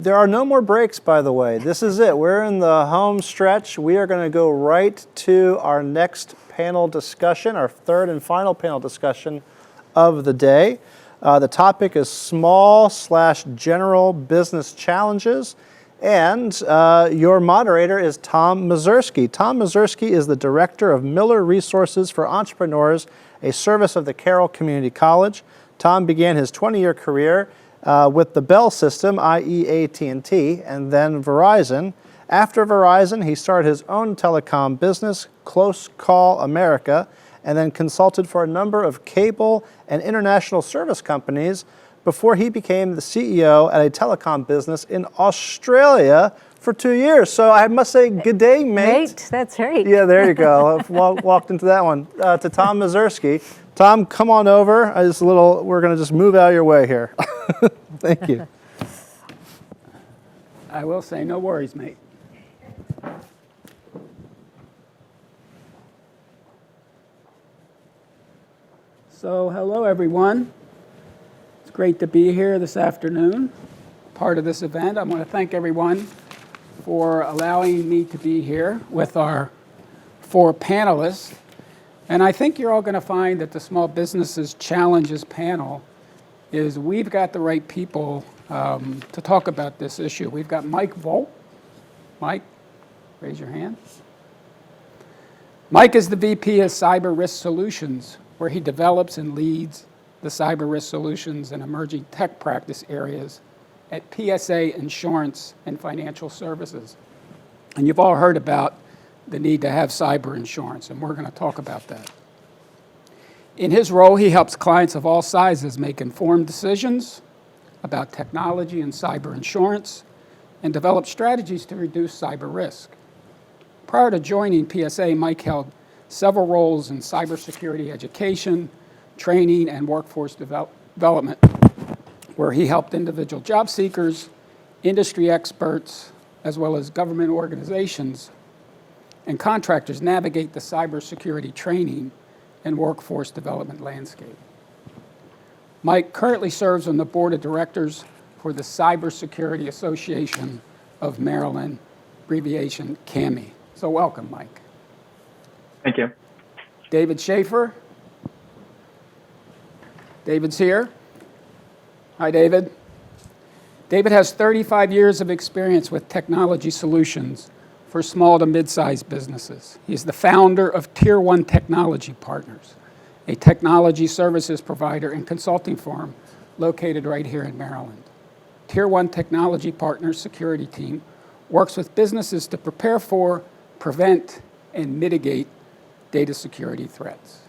There are no more breaks, by the way. This is it. We're in the home stretch. We are going to go right to our next panel discussion, our third and final panel discussion of the day. The topic is small/general business challenges. And your moderator is Tom Mazerski. Tom Mazerski is the director of Miller Resources for Entrepreneurs, a service of the Carroll Community College. Tom began his 20-year career with the Bell system, i.e. AT&T, and then Verizon. After Verizon, he started his own telecom business, Close Call America, and then consulted for a number of cable and international service companies before he became the CEO at a telecom business in Australia for 2 years. So I must say, good day, mate. Mate, that's right. Yeah, there you go. I've walked into that one. To Tom Mazerski. Tom, come on over. We're going to just move out of your way here. Thank you. I will say, no worries, mate. So, hello, everyone. It's great to be here this afternoon, part of this event. I want to thank everyone for allowing me to be here with our 4 panelists. And I think you're all going to find that the Small Businesses Challenges panel we've got the right people to talk about this issue. We've got Mike Volt. Mike, raise your hand. Mike is the VP of Cyber Risk Solutions, where he develops and leads the cyber risk solutions and emerging tech practice areas at PSA Insurance and Financial Services. And you've all heard about the need to have cyber insurance, and we're going to talk about that. In his role, he helps clients of all sizes make informed decisions about technology and cyber insurance and develop strategies to reduce cyber risk. Prior to joining PSA, Mike held several roles in cybersecurity education, training, and workforce development, where he helped individual job seekers, industry experts, as well as government organizations and contractors navigate the cybersecurity training and workforce development landscape. Mike currently serves on the board of directors for the Cybersecurity Association of Maryland, abbreviation CAMI. So welcome, Mike. Thank you. David Schaefer. David's here. Hi, David. David has 35 years of experience with technology solutions for small to mid-sized businesses. He's the founder of Tier 1 Technology Partners, a technology services provider and consulting firm located right here in Maryland. Tier 1 Technology Partners security team works with businesses to prepare for, prevent, and mitigate data security threats.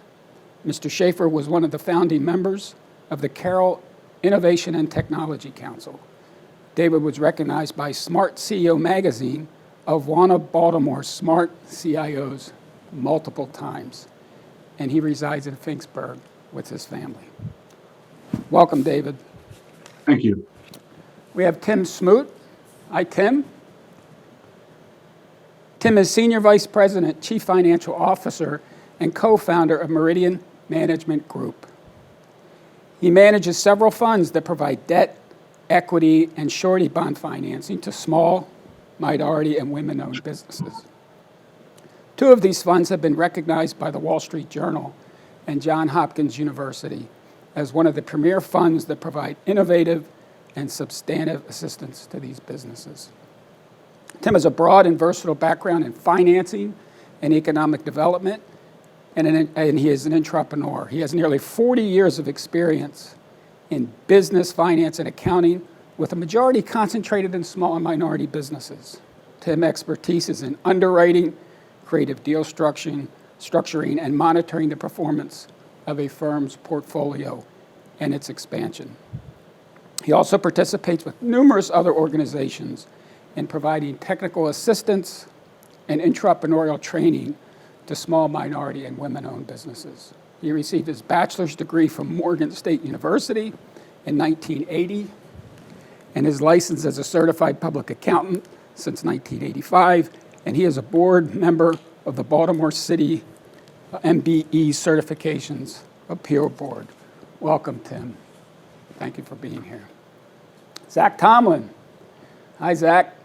Mr. Schaefer was one of the founding members of the Carroll Innovation and Technology Council. David was recognized by Smart CEO magazine of one of Baltimore's smart CIOs multiple times, and he resides in Finksburg with his family. Welcome, David. Thank you. We have Tim Smoot. Hi, Tim. Tim is Senior Vice President, Chief Financial Officer, and co-founder of Meridian Management Group. He manages several funds that provide debt, equity, and surety bond financing to small, minority, and women-owned businesses. 2 of these funds have been recognized by the Wall Street Journal and Johns Hopkins University as one of the premier funds that provide innovative and substantive assistance to these businesses. Tim has a broad and versatile background in financing and economic development, and he is an entrepreneur. He has nearly 40 years of experience in business, finance, and accounting, with a majority concentrated in small and minority businesses. Tim's expertise is in underwriting, creative deal structuring, and monitoring the performance of a firm's portfolio and its expansion. He also participates with numerous other organizations in providing technical assistance and entrepreneurial training to small, minority, and women-owned businesses. He received his bachelor's degree from Morgan State University in 1980 and is licensed as a certified public accountant since 1985, and he is a board member of the Baltimore City MBE Certifications Appeal Board. Welcome, Tim. Thank you for being here. Zach Tomlin. Hi, Zach.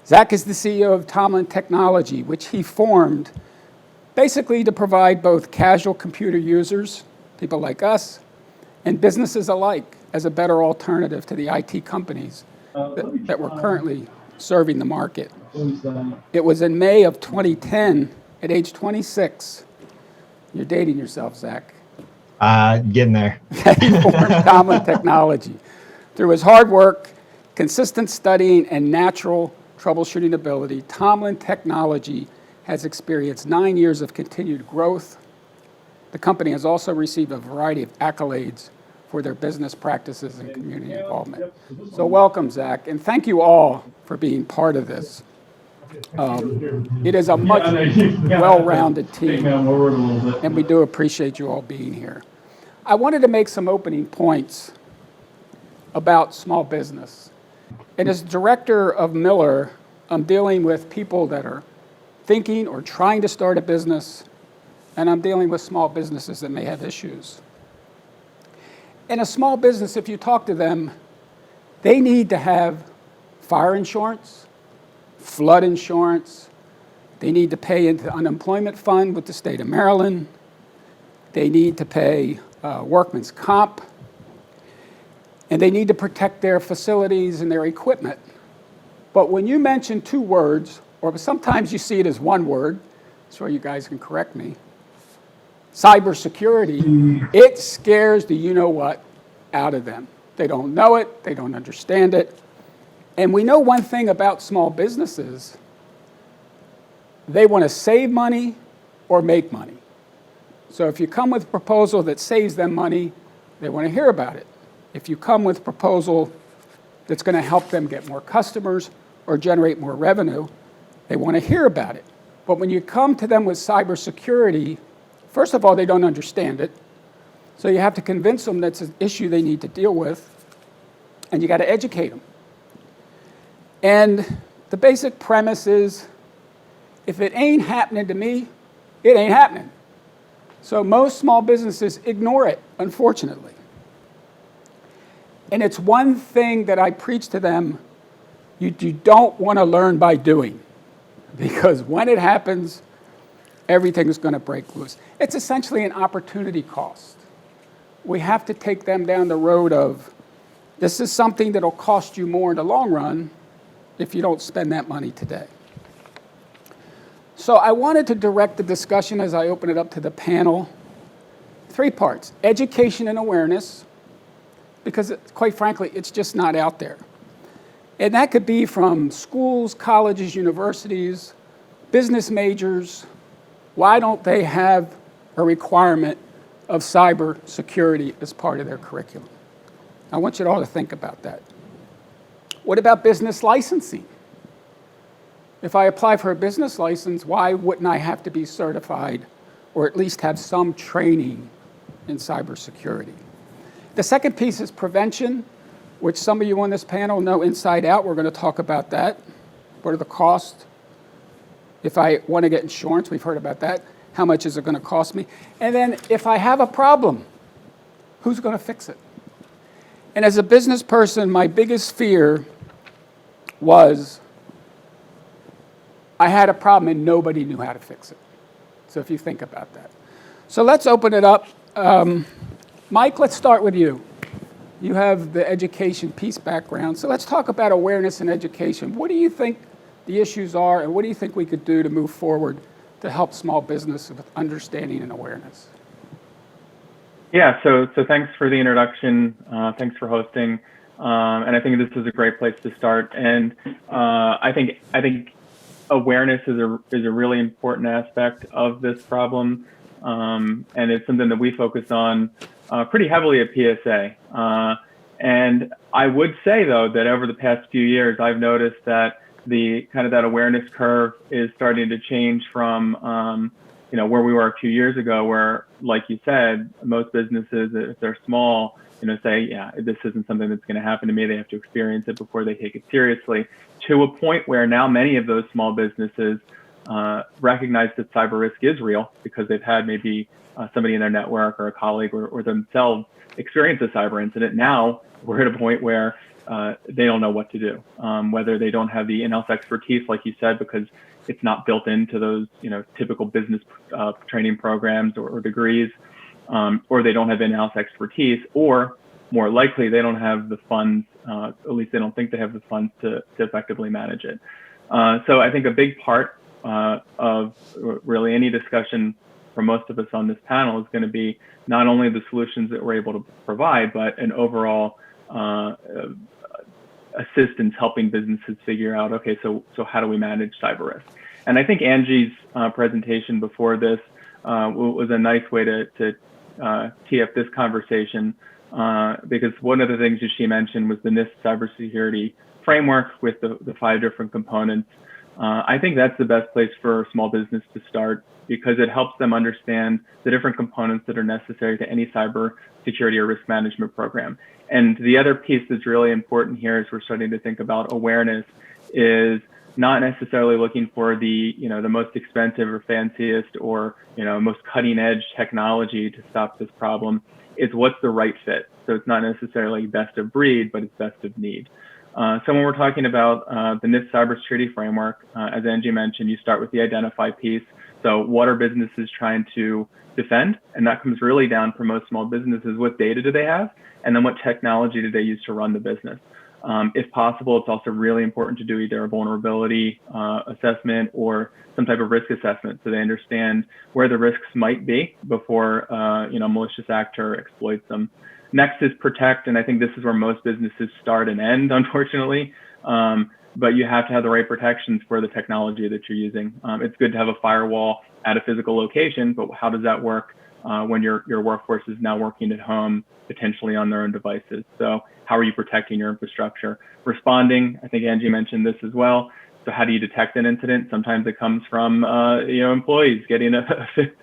Zach is the CEO of Tomlin Technology, which he formed basically to provide both casual computer users, people like us, and businesses alike as a better alternative to the IT companies that were currently serving the market. It was in May of 2010, at age 26. You're dating yourself, Zach. Getting there. He formed Tomlin Technology. Through his hard work, consistent studying, and natural troubleshooting ability, Tomlin Technology has experienced 9 years of continued growth. The company has also received a variety of accolades for their business practices and community involvement. So welcome, Zach, and thank you all for being part of this. It is a much well-rounded team, and we do appreciate you all being here. I wanted to make some opening points about small business. And as director of Miller, I'm dealing with people that are thinking or trying to start a business, and I'm dealing with small businesses that may have issues. In a small business, if you talk to them, they need to have fire insurance, flood insurance, they need to pay into the unemployment fund with the state of Maryland, they need to pay workman's comp, and they need to protect their facilities and their equipment. But when you mention two words, or sometimes you see it as one word, sure you guys can correct me, cybersecurity, it scares the you-know-what out of them. They don't know it, they don't understand it. And we know one thing about small businesses, they want to save money or make money. So if you come with a proposal that saves them money, they want to hear about it. If you come with a proposal that's going to help them get more customers or generate more revenue, they want to hear about it. But when you come to them with cybersecurity, first of all, they don't understand it. So you have to convince them that's an issue they need to deal with, and you got to educate them. And the basic premise is, if it ain't happening to me, it ain't happening. So most small businesses ignore it, unfortunately. And it's one thing that I preach to them, you don't want to learn by doing, because when it happens, everything is going to break loose. It's essentially an opportunity cost. We have to take them down the road of, this is something that'll cost you more in the long run if you don't spend that money today. So I wanted to direct the discussion as I open it up to the panel. 3 parts: education and awareness, because quite frankly, it's just not out there. And that could be from schools, colleges, universities, business majors. Why don't they have a requirement of cyber security as part of their curriculum? I want you all to think about that. What about business licensing? If I apply for a business license, why wouldn't I have to be certified or at least have some training in cybersecurity? The second piece is prevention, which some of you on this panel know inside out. We're going to talk about that. What are the costs? If I want to get insurance, we've heard about that. How much is it going to cost me? And then if I have a problem, who's going to fix it? And as a business person, my biggest fear was I had a problem and nobody knew how to fix it. So if you think about that. So let's open it up. Mike, let's start with you. You have the education piece background. So let's talk about awareness and education. What do you think the issues are, and what do you think we could do to move forward to help small business with understanding and awareness? Yeah, so thanks for the introduction. Thanks for hosting. And I think this is a great place to start. And I think awareness is a really important aspect of this problem. And it's something that we focus on pretty heavily at PSA. And I would say, though, that over the past few years, I've noticed that the kind of that awareness curve is starting to change from, where we were a few years ago, where, like you said, most businesses, if they're small, say, yeah, this isn't something that's going to happen to me. They have to experience it before they take it seriously, to a point where now many of those small businesses recognize that cyber risk is real because they've had maybe somebody in their network or a colleague or themselves experience a cyber incident. Now we're at a point where they don't know what to do, whether they don't have the in-house expertise, like you said, because it's not built into those, typical business training programs or degrees, or they don't have in-house expertise, or more likely they don't have the funds, at least they don't think they have the funds to effectively manage it. So I think a big part of really any discussion for most of us on this panel is going to be not only the solutions that we're able to provide, but an overall assistance helping businesses figure out, okay, so how do we manage cyber risk? And I think Angie's presentation before this was a nice way to tee up this conversation, because one of the things that she mentioned was the NIST cybersecurity framework with the 5 different components. I think that's the best place for a small business to start, because it helps them understand the different components that are necessary to any cyber security or risk management program. And the other piece that's really important here as we're starting to think about awareness is not necessarily looking for the most expensive or fanciest or most cutting edge technology to stop this problem. It's what's the right fit. So it's not necessarily best of breed, but it's best of need. So when we're talking about the NIST cybersecurity framework, as Angie mentioned, you start with the identify piece. So what are businesses trying to defend? And that comes really down for most small businesses. What data do they have? And then what technology do they use to run the business? If possible, it's also really important to do either a vulnerability assessment or some type of risk assessment, so they understand where the risks might be before a malicious actor exploits them. Next is protect, and I think this is where most businesses start and end, unfortunately. But you have to have the right protections for the technology that you're using. It's good to have a firewall at a physical location, but how does that work when your workforce is now working at home, potentially on their own devices? So how are you protecting your infrastructure? Responding, I think Angie mentioned this as well. So how do you detect an incident? Sometimes it comes from employees getting a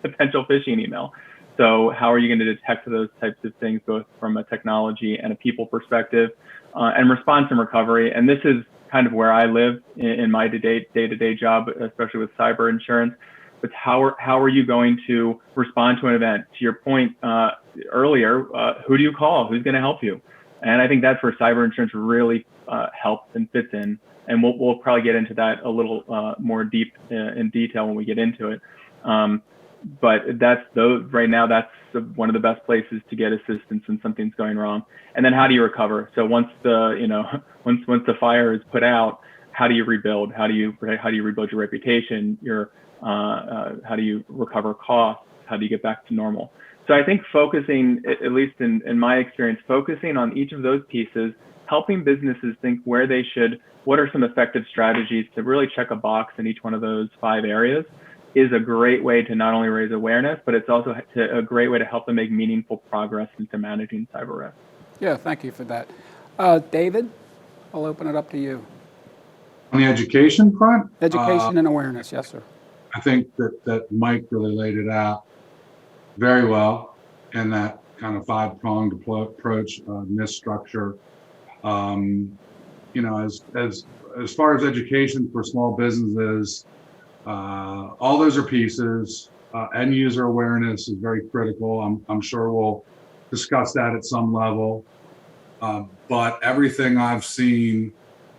potential phishing email. So how are you going to detect those types of things, both from a technology and a people perspective? And response and recovery. And this is kind of where I live in my day-to-day job, especially with cyber insurance. But how are you going to respond to an event? To your point earlier, who do you call? Who's going to help you? And I think that's where cyber insurance really helps and fits in. And we'll probably get into that a little more deep in detail when we get into it. But right now, that's one of the best places to get assistance when something's going wrong. And then how do you recover? So once once the fire is put out, how do you rebuild? How do you rebuild your reputation? How do you recover costs? How do you get back to normal? So I think focusing, at least in my experience, focusing on each of those pieces, helping businesses think what are some effective strategies to really check a box in each one of those 5 areas, is a great way to not only raise awareness, but it's also a great way to help them make meaningful progress into managing cyber risk. Yeah, thank you for that. David, I'll open it up to you. On the education front? Education and awareness, yes, sir. I think that Mike really laid it out very well in that kind of 5-pronged approach, NIST structure. As far as education for small businesses, all those are pieces. End user awareness is very critical. I'm sure we'll discuss that at some level. But everything I've seen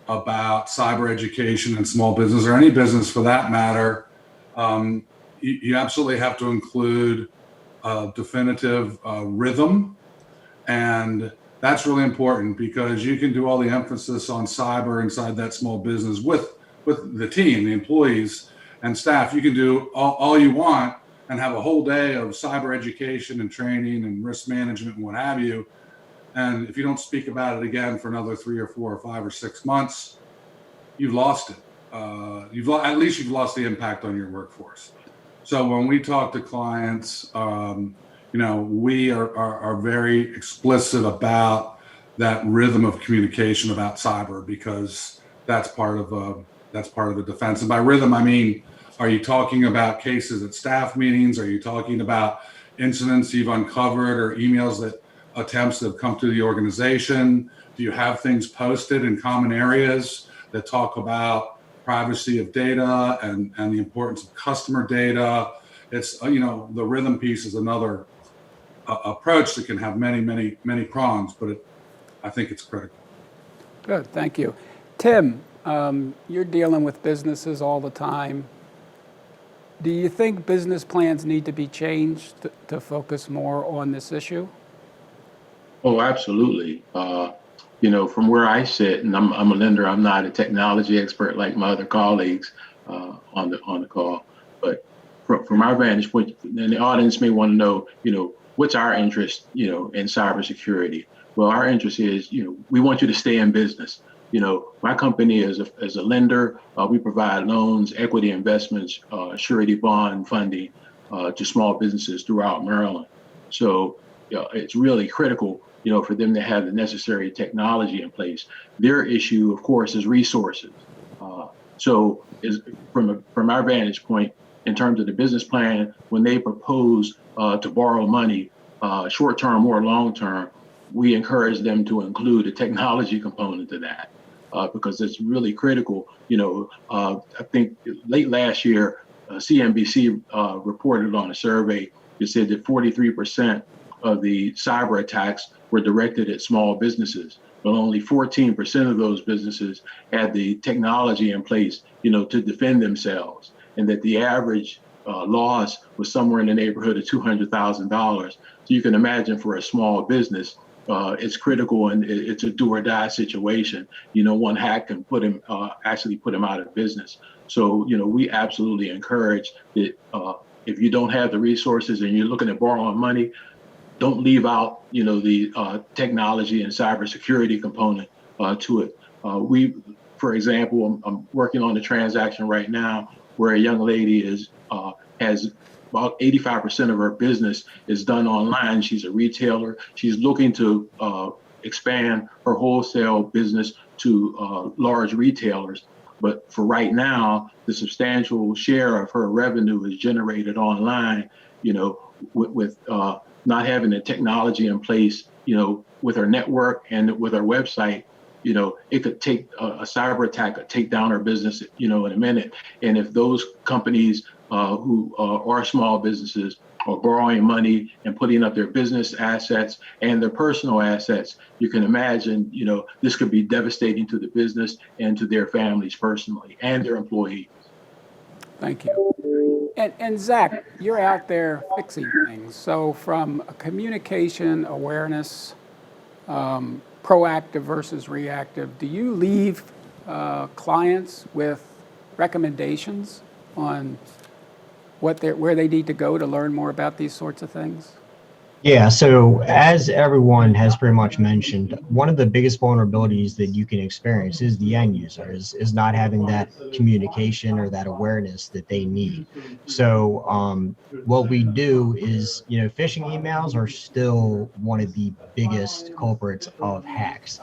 about cyber education and small business, or any business for that matter, you absolutely have to include a definitive rhythm. And that's really important, because you can do all the emphasis on cyber inside that small business with the team, the employees and staff. You can do all you want and have a whole day of cyber education and training and risk management and what have you. And if you don't speak about it again for another 3 or 4 or 5 or 6 months, you've lost it. At least you've lost the impact on your workforce. So when we talk to clients, we are very explicit about that rhythm of communication about cyber, because that's part of the defense. And by rhythm, I mean, are you talking about cases at staff meetings? Are you talking about incidents you've uncovered or emails attempts that have come through the organization? Do you have things posted in common areas that talk about privacy of data and the importance of customer data? It's, the rhythm piece is another approach that can have many prongs, but I think it's critical. Good, thank you. Tim, you're dealing with businesses all the time. Do you think business plans need to be changed to focus more on this issue? Oh, absolutely. From where I sit, and I'm a lender, I'm not a technology expert like my other colleagues on the call, but from our vantage point, and the audience may want to know, what's our interest, in cybersecurity? Well, our interest is, we want you to stay in business. My company is a lender. We provide loans, equity investments, surety bond funding to small businesses throughout Maryland. So it's really critical, for them to have the necessary technology in place. Their issue, of course, is resources. So is from our vantage point, in terms of the business plan, when they propose to borrow money, short-term or long-term, we encourage them to include a technology component to that because it's really critical. I think late last year, CNBC reported on a survey that said that 43% of the cyber attacks were directed at small businesses, but only 14% of those businesses had the technology in place, to defend themselves, and that the average loss was somewhere in the neighborhood of $200,000. So you can imagine for a small business, it's critical and it's a do or die situation. One hack can actually put him out of business. So, we absolutely encourage that if you don't have the resources and you're looking at borrowing money, don't leave out, the technology and cybersecurity component to it. For example, I'm working on a transaction right now where a young lady has about 85% of her business is done online. She's a retailer. She's looking to expand her wholesale business to large retailers. But for right now, the substantial share of her revenue is generated online, with not having the technology in place, with our network and with our website, it could take a cyber attack, could take down our business, in a minute. And if those companies who are small businesses are borrowing money and putting up their business assets and their personal assets, you can imagine, this could be devastating to the business and to their families personally and their employees. Thank you. And Zach, you're out there fixing things. So from a communication awareness, proactive versus reactive, do you leave clients with recommendations on where they need to go to learn more about these sorts of things? Yeah, so as everyone has pretty much mentioned, one of the biggest vulnerabilities that you can experience is the end user, is not having that communication or that awareness that they need. So what we do is, phishing emails are still one of the biggest culprits of hacks.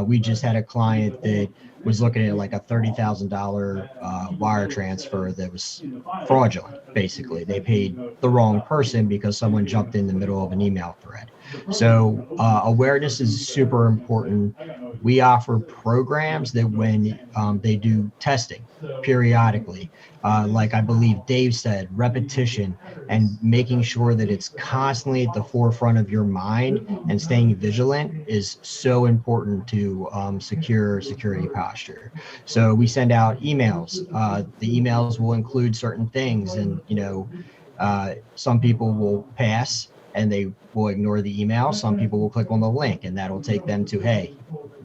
We just had a client that was looking at like a $30,000 wire transfer that was fraudulent, basically. They paid the wrong person because someone jumped in the middle of an email thread. So awareness is super important. We offer programs that when they do testing periodically, like I believe Dave said, repetition and making sure that it's constantly at the forefront of your mind and staying vigilant is so important to security posture. So we send out emails. The emails will include certain things, and some people will pass and they will ignore the email. Some people will click on the link and that'll take them to, hey,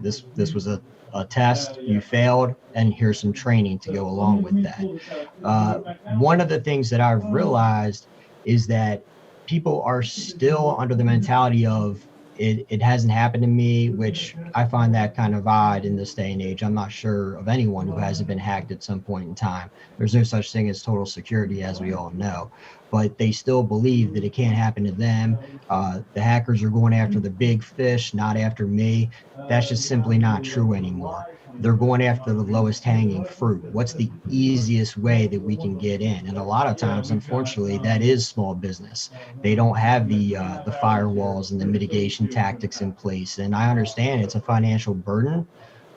this was a test, you failed, and here's some training to go along with that. One of the things that I've realized is that people are still under the mentality of it hasn't happened to me, which I find that kind of odd in this day and age. I'm not sure of anyone who hasn't been hacked at some point in time. There's no such thing as total security, as we all know, but they still believe that it can't happen to them. The hackers are going after the big fish, not after me. That's just simply not true anymore. They're going after the lowest hanging fruit. What's the easiest way that we can get in? And a lot of times, unfortunately, that is small business. They don't have the firewalls and the mitigation tactics in place. And I understand it's a financial burden.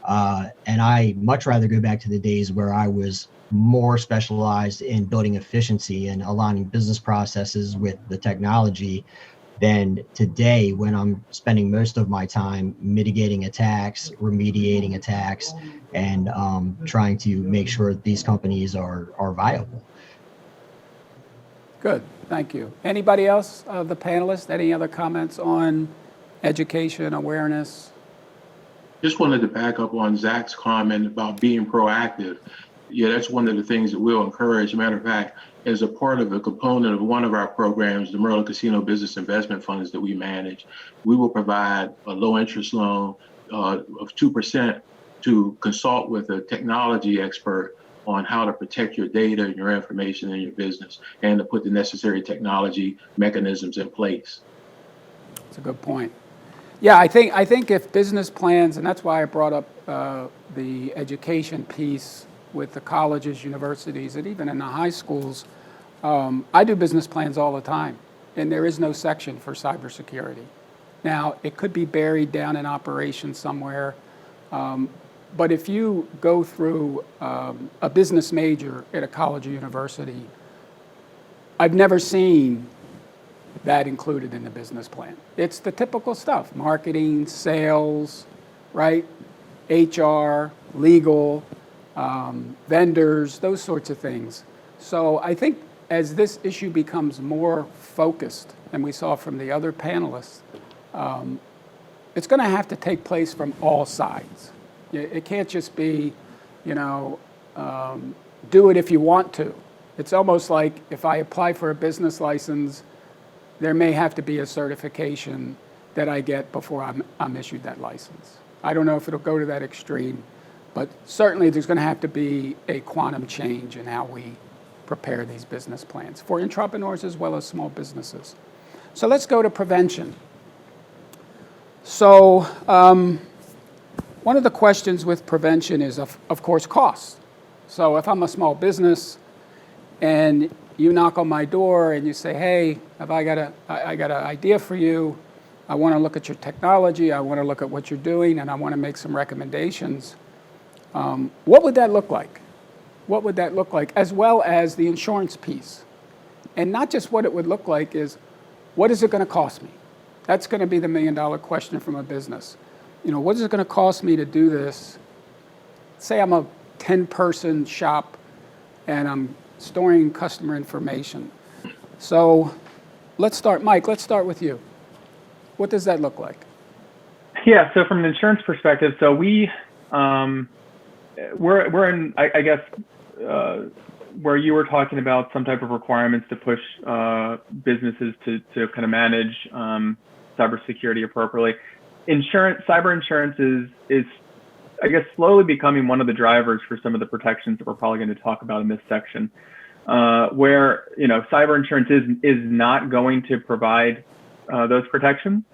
And I much rather go back to the days where I was more specialized in building efficiency and aligning business processes with the technology than today when I'm spending most of my time mitigating attacks, remediating attacks, and trying to make sure that these companies are viable. Good, thank you. Anybody else of the panelists, any other comments on education, awareness? Just wanted to back up on Zach's comment about being proactive. Yeah, that's one of the things that we'll encourage. Matter of fact, as a part of a component of one of our programs, the Merlin Casino Business Investment Funds that we manage, we will provide a low interest loan of 2% to consult with a technology expert on how to protect your data and your information in your business and to put the necessary technology mechanisms in place. That's a good point. Yeah, I think if business plans, and that's why I brought up the education piece with the colleges, universities, and even in the high schools, I do business plans all the time, and there is no section for cybersecurity. Now, it could be buried down in operations somewhere, but if you go through a business major at a college or university, I've never seen that included in the business plan. It's the typical stuff: marketing, sales, right? HR, legal, vendors, those sorts of things. So I think as this issue becomes more focused, and we saw from the other panelists, it's going to have to take place from all sides. It can't just be, do it if you want to. It's almost like if I apply for a business license, there may have to be a certification that I get before I'm issued that license. I don't know if it'll go to that extreme, but certainly there's going to have to be a quantum change in how we prepare these business plans for entrepreneurs as well as small businesses. So let's go to prevention. So one of the questions with prevention is, of course, costs. So if I'm a small business and you knock on my door and you say, hey, I got an idea for you. I want to look at your technology. I want to look at what you're doing, and I want to make some recommendations. What would that look like? What would that look like, as well as the insurance piece? And not just what it would look like is, what is it going to cost me? That's going to be the million-dollar question from a business. What is it going to cost me to do this? Say I'm a 10-person shop and I'm storing customer information. So let's start, Mike, let's start with you. What does that look like? Yeah, so from an insurance perspective, so we're in, I guess, where you were talking about some type of requirements to push businesses to kind of manage cybersecurity appropriately. Cyber insurance is, I guess, slowly becoming one of the drivers for some of the protections that we're probably going to talk about in this section, where cyber insurance is not going to provide those protections.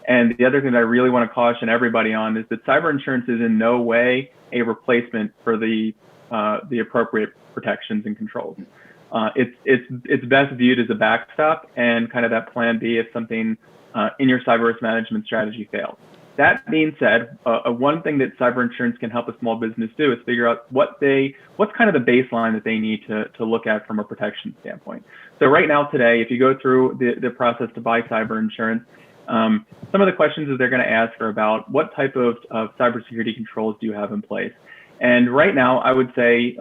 And the other thing that I really want to caution everybody on is that cyber insurance is in no way a replacement for the appropriate protections and controls. It's best viewed as a backstop and kind of that plan B if something in your cyber risk management strategy fails. That being said, one thing that cyber insurance can help a small business do is figure out what's kind of the baseline that they need to look at from a protection standpoint. So right now today, if you go through the process to buy cyber insurance, some of the questions that they're going to ask are about what type of cybersecurity controls do you have in place. And right now, I would say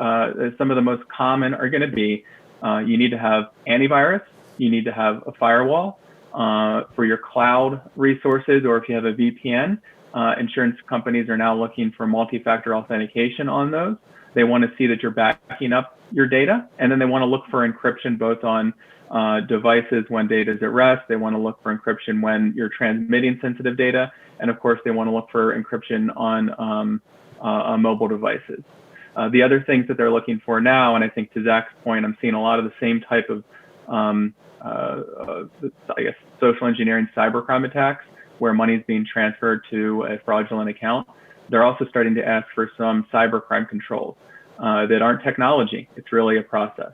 some of the most common are going to be you need to have antivirus, you need to have a firewall for your cloud resources, or if you have a VPN. Insurance companies are now looking for multi-factor authentication on those. They want to see that you're backing up your data, and then they want to look for encryption both on devices when data is at rest. They want to look for encryption when you're transmitting sensitive data, and of course, they want to look for encryption on mobile devices. The other things that they're looking for now, and I think to Zach's point, I'm seeing a lot of the same type of, I guess, social engineering cybercrime attacks where money is being transferred to a fraudulent account. They're also starting to ask for some cybercrime controls that aren't technology. It's really a process.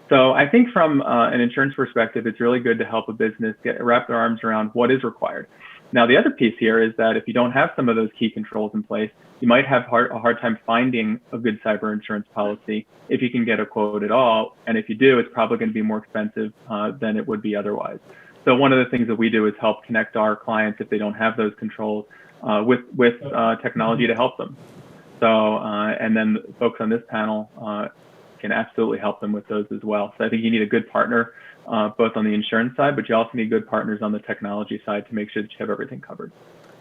So I think from an insurance perspective, it's really good to help a business wrap their arms around what is required. Now, the other piece here is that if you don't have some of those key controls in place, you might have a hard time finding a good cyber insurance policy if you can get a quote at all. And if you do, it's probably going to be more expensive than it would be otherwise. So one of the things that we do is help connect our clients, if they don't have those controls, with technology to help them. So, and then folks on this panel can absolutely help them with those as well. So I think you need a good partner, both on the insurance side, but you also need good partners on the technology side to make sure that you have everything covered.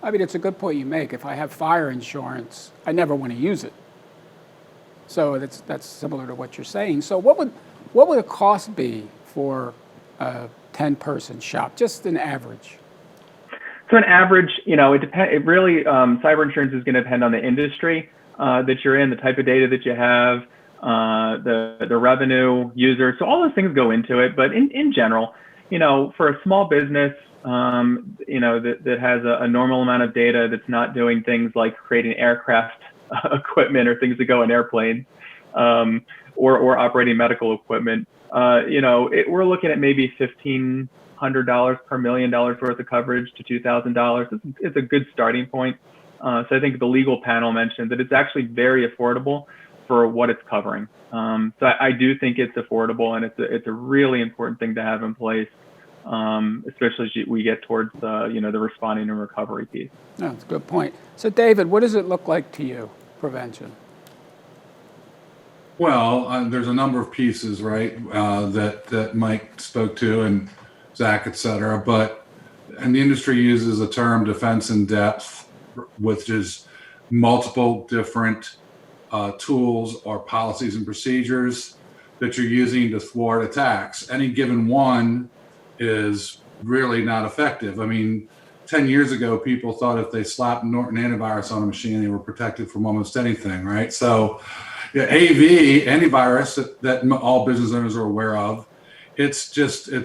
I mean, it's a good point you make. If I have fire insurance, I never want to use it. So that's similar to what you're saying. So what would a cost be for a 10-person shop, just an average? So an average, it depends. It really, cyber insurance is going to depend on the industry that you're in, the type of data that you have, the revenue, users. So all those things go into it. But in general, for a small business, that has a normal amount of data, that's not doing things like creating aircraft equipment or things that go in airplanes, or operating medical equipment, we're looking at maybe $1,500 per $1 million worth of coverage to $2,000. It's a good starting point. So I think the legal panel mentioned that it's actually very affordable for what it's covering. So I do think it's affordable, and it's a really important thing to have in place, especially as we get towards the responding and recovery piece. No, that's a good point. So David, what does it look like to you, prevention? Well, there's a number of pieces, right, that Mike spoke to, and Zach, et cetera. And the industry uses the term defense in depth, which is multiple different tools or policies and procedures that you're using to thwart attacks. Any given one is really not effective. I mean, 10 years ago, people thought if they slapped Norton antivirus on a machine, they were protected from almost anything, right? So AV, antivirus, that all business owners are aware of, it's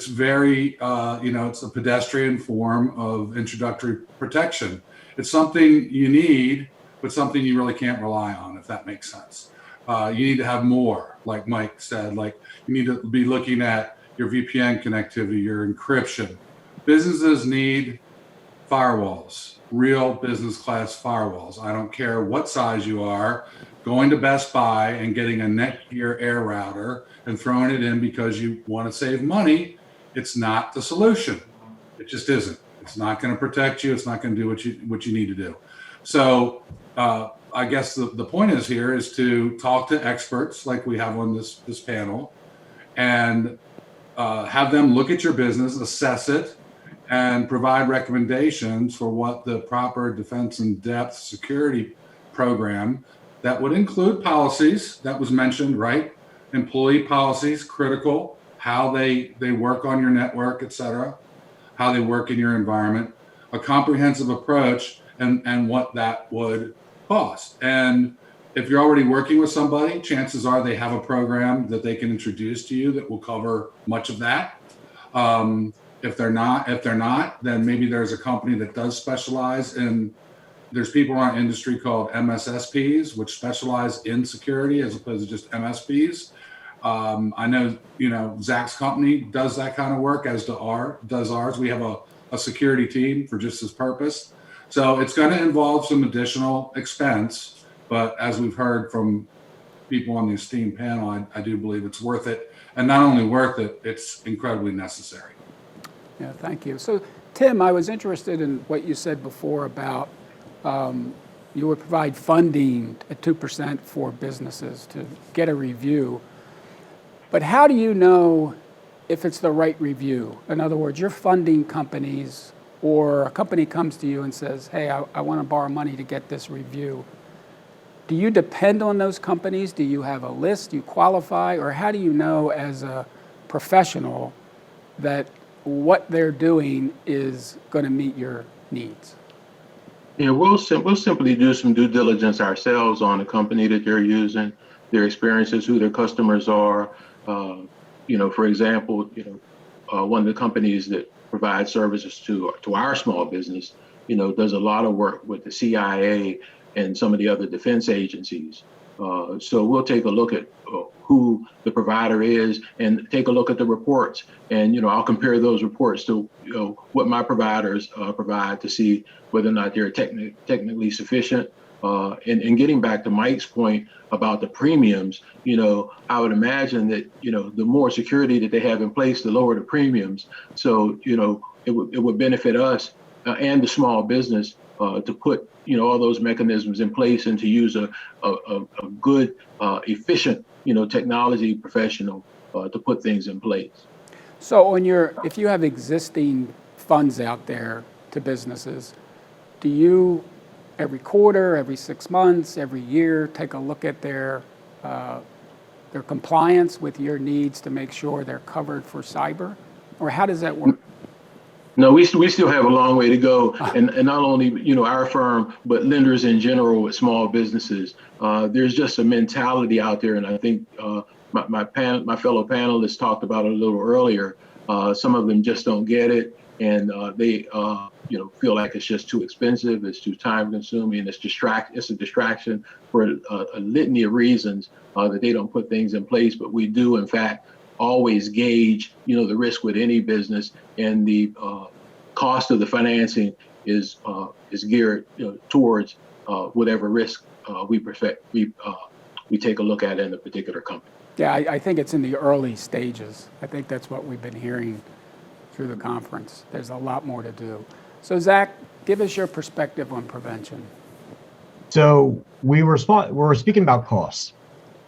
very, it's a pedestrian form of introductory protection. It's something you need, but something you really can't rely on, if that makes sense. You need to have more, like Mike said, like you need to be looking at your VPN connectivity, your encryption. Businesses need firewalls, real business class firewalls. I don't care what size you are, going to Best Buy and getting a Netgear Air router and throwing it in because you want to save money, it's not the solution. It just isn't. It's not going to protect you. It's not going to do what you need to do. So I guess the point is here is to talk to experts like we have on this panel, and have them look at your business, assess it, and provide recommendations for what the proper defense in depth security program that would include policies that was mentioned, right? Employee policies, critical, how they work on your network, et cetera, how they work in your environment, a comprehensive approach, and what that would cost. And if you're already working with somebody, chances are they have a program that they can introduce to you that will cover much of that. If they're not, then maybe there's a company that does specialize in. There's people in our industry called MSSPs, which specialize in security as opposed to just MSPs. I know, Zach's company does that kind of work, as does ours. We have a security team for just this purpose. So it's going to involve some additional expense, but as we've heard from people on the esteemed panel, I do believe it's worth it. And not only worth it, it's incredibly necessary. Yeah, thank you. So Tim, I was interested in what you said before about you would provide funding at 2% for businesses to get a review. But how do you know if it's the right review? In other words, you're funding companies, or a company comes to you and says, hey, I want to borrow money to get this review. Do you depend on those companies? Do you have a list? Do you qualify? Or how do you know as a professional that what they're doing is going to meet your needs? Yeah, we'll simply do some due diligence ourselves on the company that they're using, their experiences, who their customers are. For example, one of the companies that provide services to our small business, does a lot of work with the CIA and some of the other defense agencies. So we'll take a look at who the provider is and take a look at the reports. And, I'll compare those reports to, what my providers provide to see whether or not they're technically sufficient And getting back to Mike's point about the premiums, I would imagine that, the more security that they have in place, the lower the premiums. So, it would benefit us and the small business to put, all those mechanisms in place and to use a good, efficient, technology professional to put things in place. So if you have existing funds out there to businesses, do you every quarter, every 6 months, every year take a look at their compliance with your needs to make sure they're covered for cyber? Or how does that work? No, we still have a long way to go, and not only our firm, but lenders in general with small businesses. There's just a mentality out there, and I think my fellow panelists talked about it a little earlier. Some of them just don't get it, and they feel like it's just too expensive, it's too time consuming, it's a distraction for a litany of reasons that they don't put things in place. But we do, in fact, always gauge the risk with any business, and the cost of the financing is geared towards whatever risk we take a look at in a particular company. Yeah, I think it's in the early stages. I think that's what we've been hearing through the conference. There's a lot more to do. So Zach, give us your perspective on prevention. So we were speaking about costs,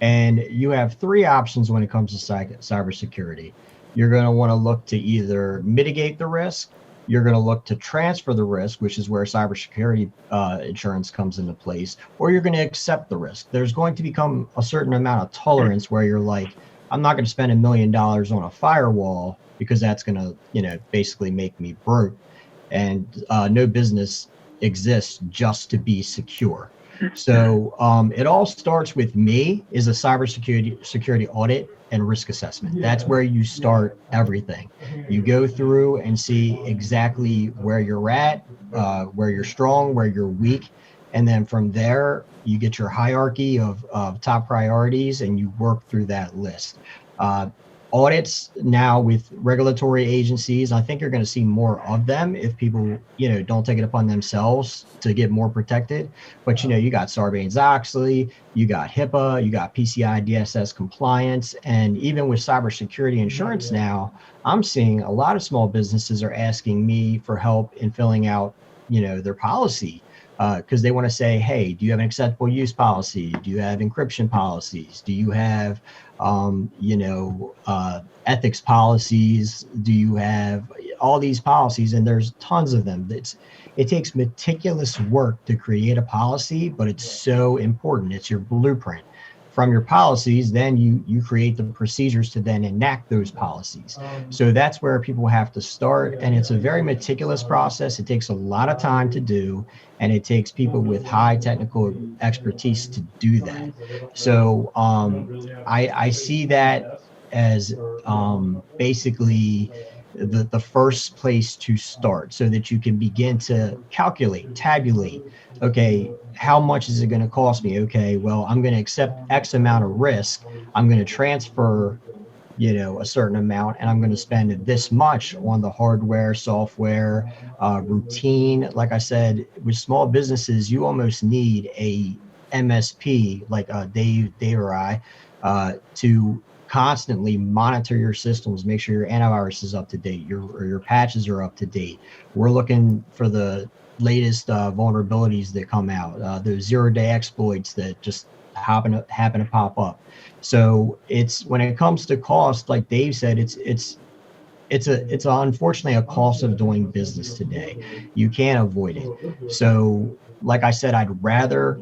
and you have three options when it comes to cybersecurity. You're going to want to look to either mitigate the risk, you're going to look to transfer the risk, which is where cybersecurity insurance comes into place, or you're going to accept the risk. There's going to become a certain amount of tolerance where you're like, I'm not going to spend $1 million on a firewall because that's going to, basically make me broke. And no business exists just to be secure. So it all starts with me is a security audit and risk assessment. That's where you start everything. You go through and see exactly where you're at, where you're strong, where you're weak. And then from there, you get your hierarchy of top priorities and you work through that list. Audits now with regulatory agencies, I think you're going to see more of them if people, don't take it upon themselves to get more protected. But, you got Sarbanes-Oxley, you got HIPAA, you got PCI DSS compliance. And even with cybersecurity insurance now, I'm seeing a lot of small businesses are asking me for help in filling out, their policy. Because they want to say, hey, do you have an acceptable use policy? Do you have encryption policies? Do you have, ethics policies? Do you have all these policies? And there's tons of them. It takes meticulous work to create a policy, but it's so important. It's your blueprint. From your policies, then you create the procedures to then enact those policies. So that's where people have to start. And it's a very meticulous process. It takes a lot of time to do, and it takes people with high technical expertise to do that. So I see that as basically the first place to start so that you can begin to calculate, tabulate, okay, how much is it going to cost me? Okay, well, I'm going to accept X amount of risk. I'm going to transfer, a certain amount, and I'm going to spend this much on the hardware, software, routine. Like I said, with small businesses, you almost need a MSP like Dave or I to constantly monitor your systems, make sure your antivirus is up to date, your patches are up to date. We're looking for the latest vulnerabilities that come out, those zero-day exploits that just happen to pop up. So it's when it comes to cost, like Dave said, it's unfortunately a cost of doing business today. You can't avoid it. So like I said, I'd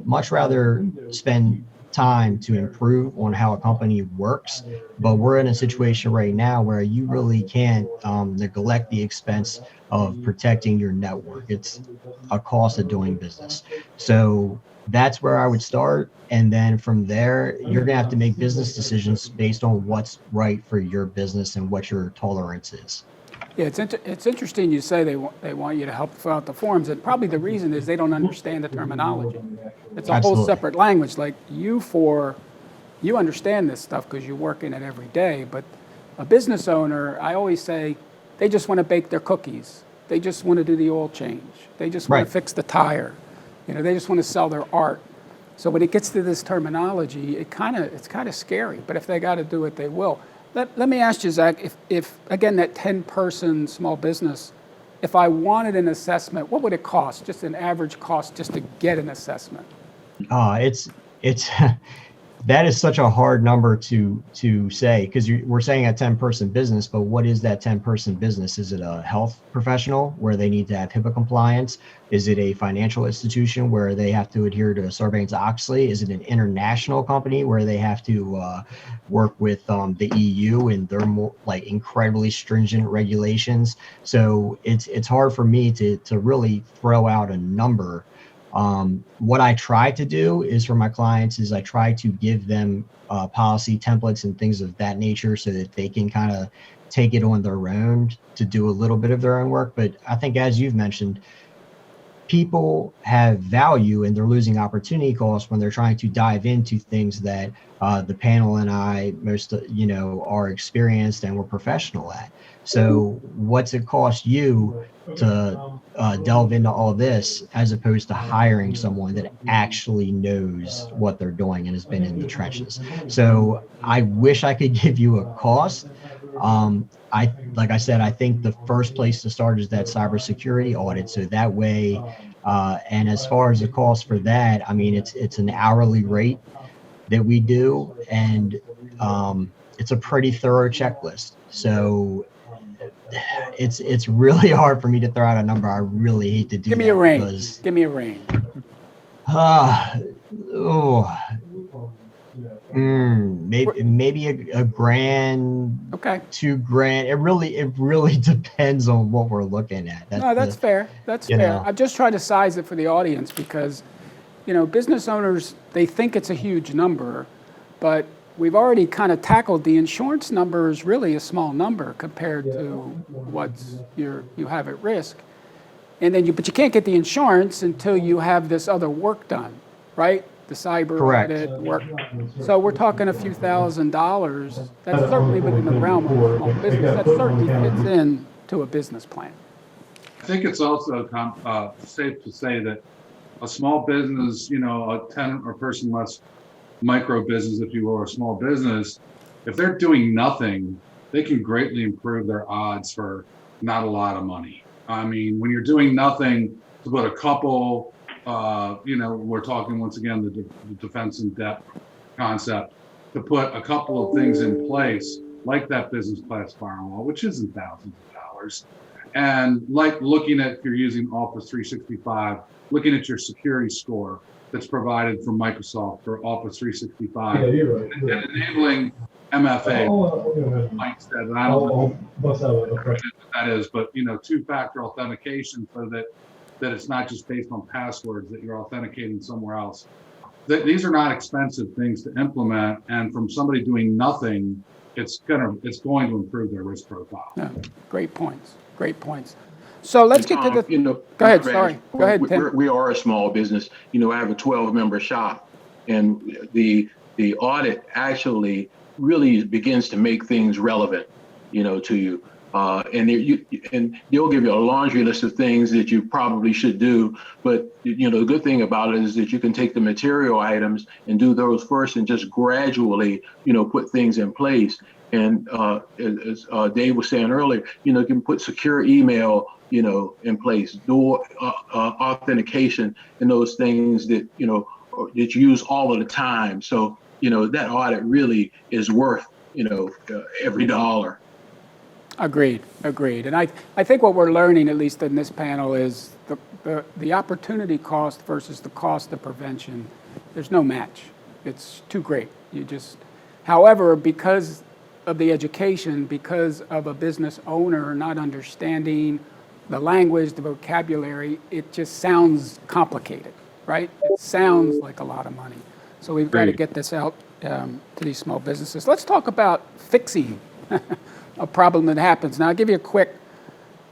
much rather spend time to improve on how a company works, but we're in a situation right now where you really can't neglect the expense of protecting your network. It's a cost of doing business. So that's where I would start. And then from there, you're going to have to make business decisions based on what's right for your business and what your tolerance is. Yeah, it's interesting you say they want you to help fill out the forms, and probably the reason is they don't understand the terminology. It's a Absolutely. whole separate language. Like you understand this stuff because you work in it every day, but a business owner, I always say, they just want to bake their cookies. They just want to do the oil change. They just want to fix the tire. They just want to sell their art. So when it gets to this terminology, it's kind of scary. But if they got to do it, they will. Let me ask you, Zach, if again, that 10-person small business, if I wanted an assessment, what would it cost? Just an average cost just to get an assessment? It's that is such a hard number to say, because we're saying a 10-person business, but what is that 10-person business? Is it a health professional where they need to have HIPAA compliance? Is it a financial institution where they have to adhere to Sarbanes-Oxley? Is it an international company where they have to work with the EU and their more like incredibly stringent regulations? So it's hard for me to really throw out a number. What I try to do is for my clients is I try to give them policy templates and things of that nature so that they can kind of take it on their own to do a little bit of their own work. But I think, as you've mentioned, people have value and they're losing opportunity costs when they're trying to dive into things that the panel and I are experienced and we're professional at. So what's it cost you to delve into all this as opposed to hiring someone that actually knows what they're doing and has been in the trenches? So I wish I could give you a cost. Like I said, I think the first place to start is that cybersecurity audit. So that way, and as far as the cost for that, I mean, it's an hourly rate that we do, and it's a pretty thorough checklist. So it's really hard for me to throw out a number. I really hate to do that. Give me a range. Give me a range. Maybe a grand, Okay. $2,000. It really depends on what we're looking at. That's fair. That's fair. I'm just trying to size it for the audience because, business owners, they think it's a huge number, but we've already kind of tackled the insurance number is really a small number compared to what you have at risk. And then but you can't get the insurance until you have this other work done, right? The cyber audit work. So we're talking a few $1,000s. That's certainly within the realm of a small business. That certainly fits in to a business plan. I think it's also safe to say that a small business, a 10 or person less micro business, if you will, or a small business, if they're doing nothing, they can greatly improve their odds for not a lot of money. I mean, when you're doing nothing, to put a couple, we're talking once again, the defense in depth concept, to put a couple of things in place, like that business class firewall, which isn't thousands of dollars. And like looking at, if you're using Office 365, looking at your security score that's provided from Microsoft for Office 365, and enabling MFA, Mike said, and I don't know what that is, but two-factor authentication so that it's not just based on passwords, that you're authenticating somewhere else. These are not expensive things to implement, and from somebody doing nothing, it's going to improve their risk profile. Yeah, great points. So let's get to the. Go ahead. Sorry. Go ahead, Tim. We are a small business. I have a 12-member shop, and the audit actually really begins to make things relevant, to you. And they'll give you a laundry list of things that you probably should do. But, the good thing about it is that you can take the material items and do those first and just gradually, put things in place. And as Dave was saying earlier, you can put secure email, in place, door authentication, and those things that, that you use all of the time. So, that audit really is worth, every dollar. Agreed. And I think what we're learning, at least in this panel, is the opportunity cost versus the cost of prevention. There's no match. It's too great. However, because of the education, because of a business owner not understanding the language, the vocabulary, it just sounds complicated, right? It sounds like a lot of money. So we've got to get this out to these small businesses. Let's talk about fixing a problem that happens. Now, I'll give you a quick,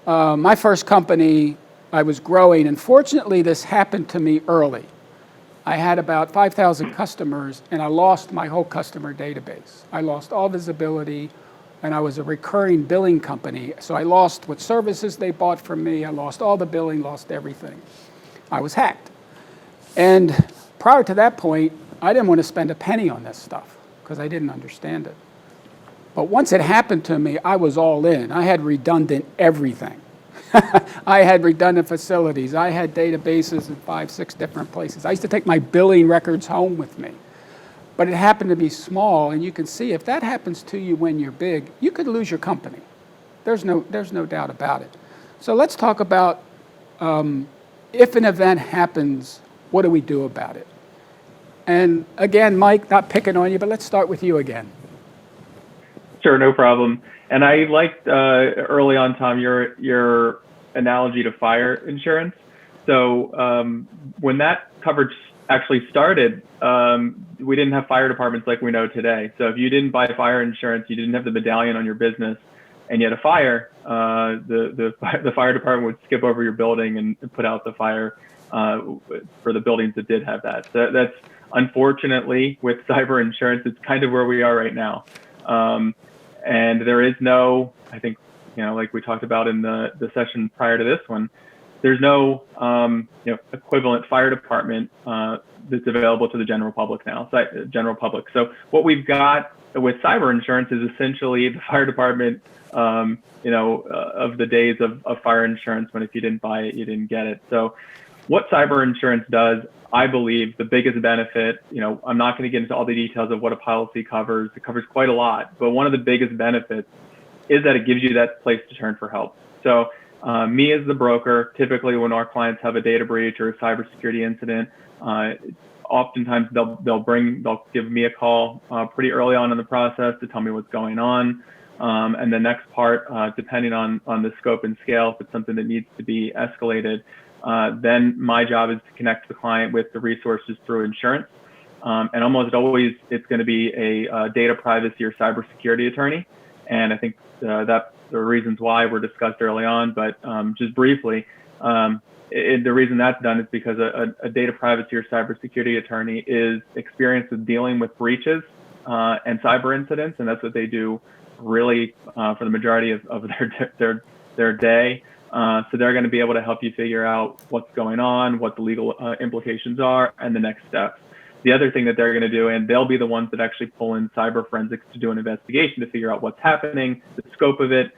my first company, I was growing, and fortunately this happened to me early. I had about 5,000 customers, and I lost my whole customer database. I lost all visibility, and I was a recurring billing company, so I lost what services they bought from me. I lost all the billing, lost everything. I was hacked. And prior to that point, I didn't want to spend a penny on this stuff because I didn't understand it. But once it happened to me, I was all in. I had redundant everything. I had redundant facilities. I had databases in 5, 6 different places. I used to take my billing records home with me. But it happened to be small, and you can see if that happens to you when you're big, you could lose your company. There's no doubt about it. So let's talk about if an event happens, what do we do about it? And again, Mike, not picking on you, but let's start with you again. Sure, no problem. And I liked early on, Tom, your analogy to fire insurance. So when that coverage actually started, we didn't have fire departments like we know today. So if you didn't buy fire insurance, you didn't have the medallion on your business, and you had a fire, the fire department would skip over your building and put out the fire for the buildings that did have that. So that's unfortunately with cyber insurance, it's kind of where we are right now. And there is no, I think, like we talked about in the session prior to this one, there's no equivalent fire department that's available to the general public now, general public. So what we've got with cyber insurance is essentially the fire department, of the days of fire insurance, when if you didn't buy it, you didn't get it. So what cyber insurance does, I believe the biggest benefit, I'm not going to get into all the details of what a policy covers. It covers quite a lot, but one of the biggest benefits is that it gives you that place to turn for help. So me as the broker, typically when our clients have a data breach or a cybersecurity incident, oftentimes they'll give me a call pretty early on in the process to tell me what's going on. And the next part, depending on the scope and scale, if it's something that needs to be escalated, then my job is to connect the client with the resources through insurance. And almost always it's going to be a data privacy or cybersecurity attorney. And I think that the reasons why were discussed early on, but just briefly, the reason that's done is because a data privacy or cybersecurity attorney is experienced with dealing with breaches and cyber incidents, and that's what they do really for the majority of their day. So they're going to be able to help you figure out what's going on, what the legal implications are, and the next steps. The other thing that they're going to do, and they'll be the ones that actually pull in cyber forensics to do an investigation to figure out what's happening, the scope of it,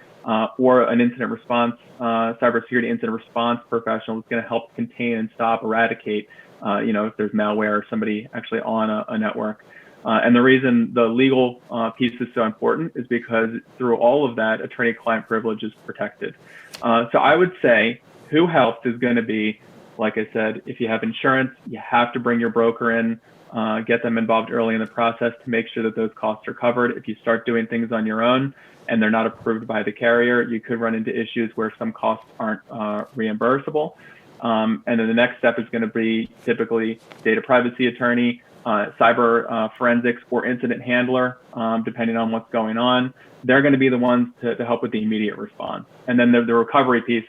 or an incident response, cybersecurity incident response professional is going to help contain and stop, eradicate, if there's malware or somebody actually on a network. And the reason the legal piece is so important is because through all of that, attorney-client privilege is protected. So I would say who helps is going to be, like I said, if you have insurance, you have to bring your broker in, get them involved early in the process to make sure that those costs are covered. If you start doing things on your own and they're not approved by the carrier, you could run into issues where some costs aren't reimbursable. And then the next step is going to be typically data privacy attorney, cyber forensics, or incident handler, depending on what's going on. They're going to be the ones to help with the immediate response. And then the recovery piece,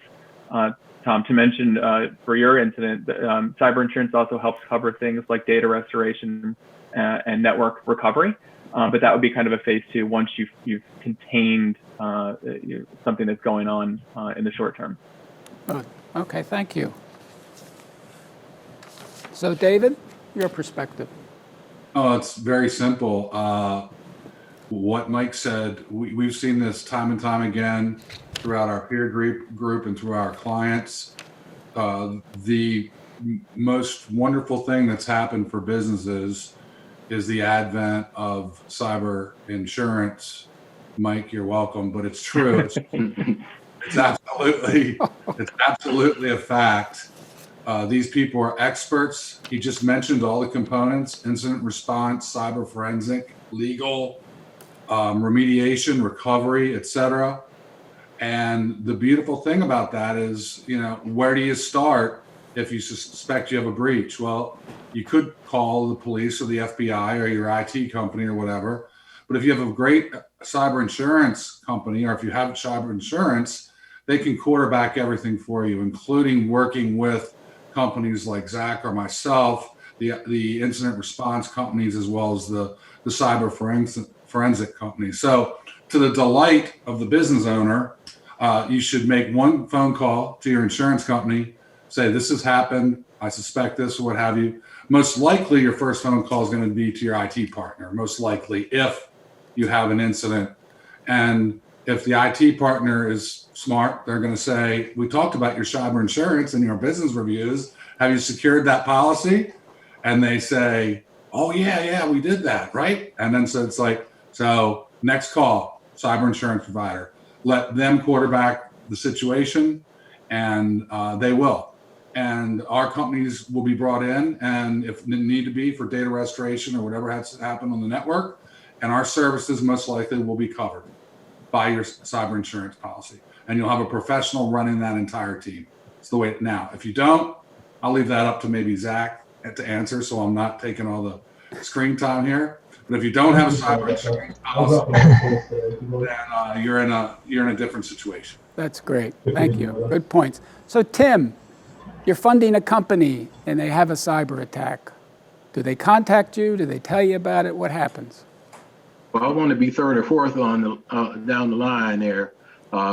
Tom, to mention for your incident, cyber insurance also helps cover things like data restoration and network recovery. But that would be kind of a phase 2 once you've contained something that's going on in the short term. Okay, thank you. So David, your perspective. Oh, it's very simple. What Mike said, we've seen this time and time again throughout our peer group and through our clients. The most wonderful thing that's happened for businesses is the advent of cyber insurance. Mike, you're welcome, but it's true. It's absolutely a fact. These people are experts. He just mentioned all the components: incident response, cyber forensic, legal, remediation, recovery, etc. And the beautiful thing about that is, where do you start if you suspect you have a breach? Well, you could call the police or the FBI or your IT company or whatever. But if you have a great cyber insurance company, or if you have cyber insurance, they can quarterback everything for you, including working with companies like Zach or myself, the incident response companies, as well as the cyber forensic companies. So to the delight of the business owner, you should make one phone call to your insurance company, say, this has happened, I suspect this or what have you. Most likely your first phone call is going to be to your IT partner, most likely, if you have an incident. And if the IT partner is smart, they're going to say, we talked about your cyber insurance in your business reviews. Have you secured that policy? And they say, oh, yeah, we did that, right? And then so it's like, so next call, cyber insurance provider. Let them quarterback the situation, and they will. And our companies will be brought in, and if need to be for data restoration or whatever has to happen on the network, and our services most likely will be covered by your cyber insurance policy. And you'll have a professional running that entire team. It's the way now. If you don't, I'll leave that up to maybe Zach to answer, so I'm not taking all the screen time here. But if you don't have a cyber insurance policy, then you're in a different situation. That's great. Thank you. Good points. So Tim, you're funding a company and they have a cyber attack. Do they contact you? Do they tell you about it? What happens? Well, I want to be third or fourth on the down the line there,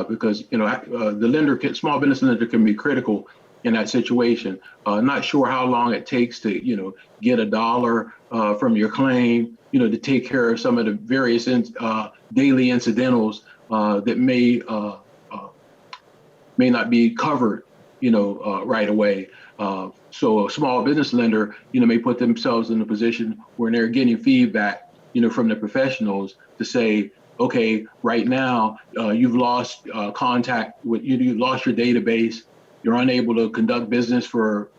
because the lender, small business lender, can be critical in that situation. Not sure how long it takes to get $1 from your claim, to take care of some of the various daily incidentals that may not be covered, right away. So a small business lender, may put themselves in a position where they're getting feedback, from the professionals to say, okay, right now you've lost contact with you've lost your database. You're unable to conduct business for,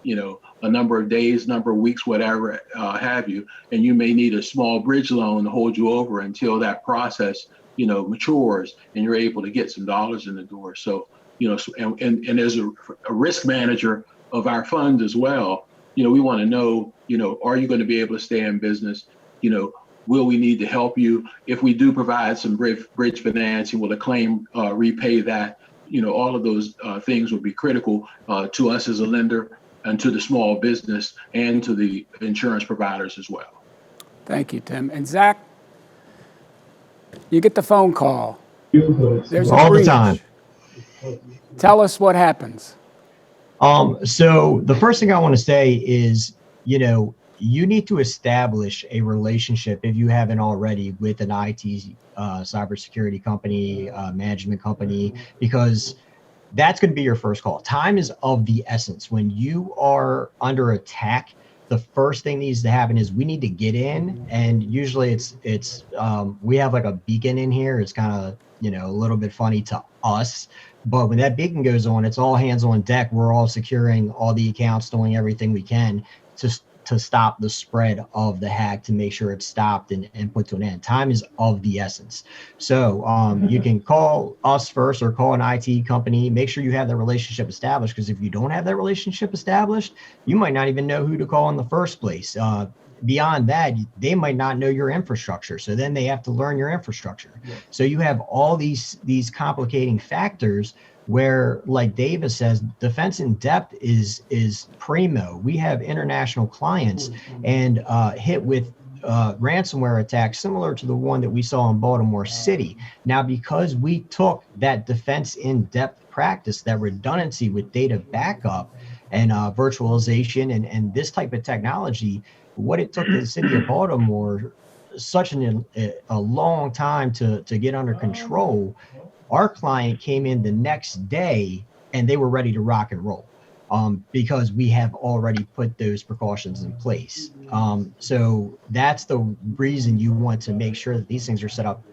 a number of days, number of weeks, whatever have you, and you may need a small bridge loan to hold you over until that process, matures and you're able to get some dollars in the door. So, and as a risk manager of our funds as well, we want to know, are you going to be able to stay in business? Will we need to help you? If we do provide some bridge financing, will the claim repay that? All of those things will be critical to us as a lender and to the small business and to the insurance providers as well. Thank you, Tim. And Zach, you get the phone call. There's a all breach. the time. Tell us what happens. So the first thing I want to say is, you need to establish a relationship, if you haven't already, with an IT cybersecurity company, management company, because that's going to be your first call. Time is of the essence. When you are under attack, the first thing needs to happen is we need to get in, and usually it's we have like a beacon in here. It's kind of a little bit funny to us, but when that beacon goes on, it's all hands on deck. We're all securing all the accounts, doing everything we can to stop the spread of the hack, to make sure it's stopped and put to an end. Time is of the essence. So you can call us first or call an IT company. Make sure you have that relationship established, because if you don't have that relationship established, you might not even know who to call in the first place. Beyond that, they might not know your infrastructure. So then they have to learn your infrastructure. Yeah. So you have all these complicating factors where, like Davis says, defense in depth is primo. We have international clients and hit with ransomware attacks similar to the one that we saw in Baltimore City. Now, because we took that defense in depth practice, that redundancy with data backup and virtualization and this type of technology, what it took the city of Baltimore such a long time to get under control, our client came in the next day and they were ready to rock and roll, because we have already put those precautions in place. So that's the reason you want to make sure that these things are set up,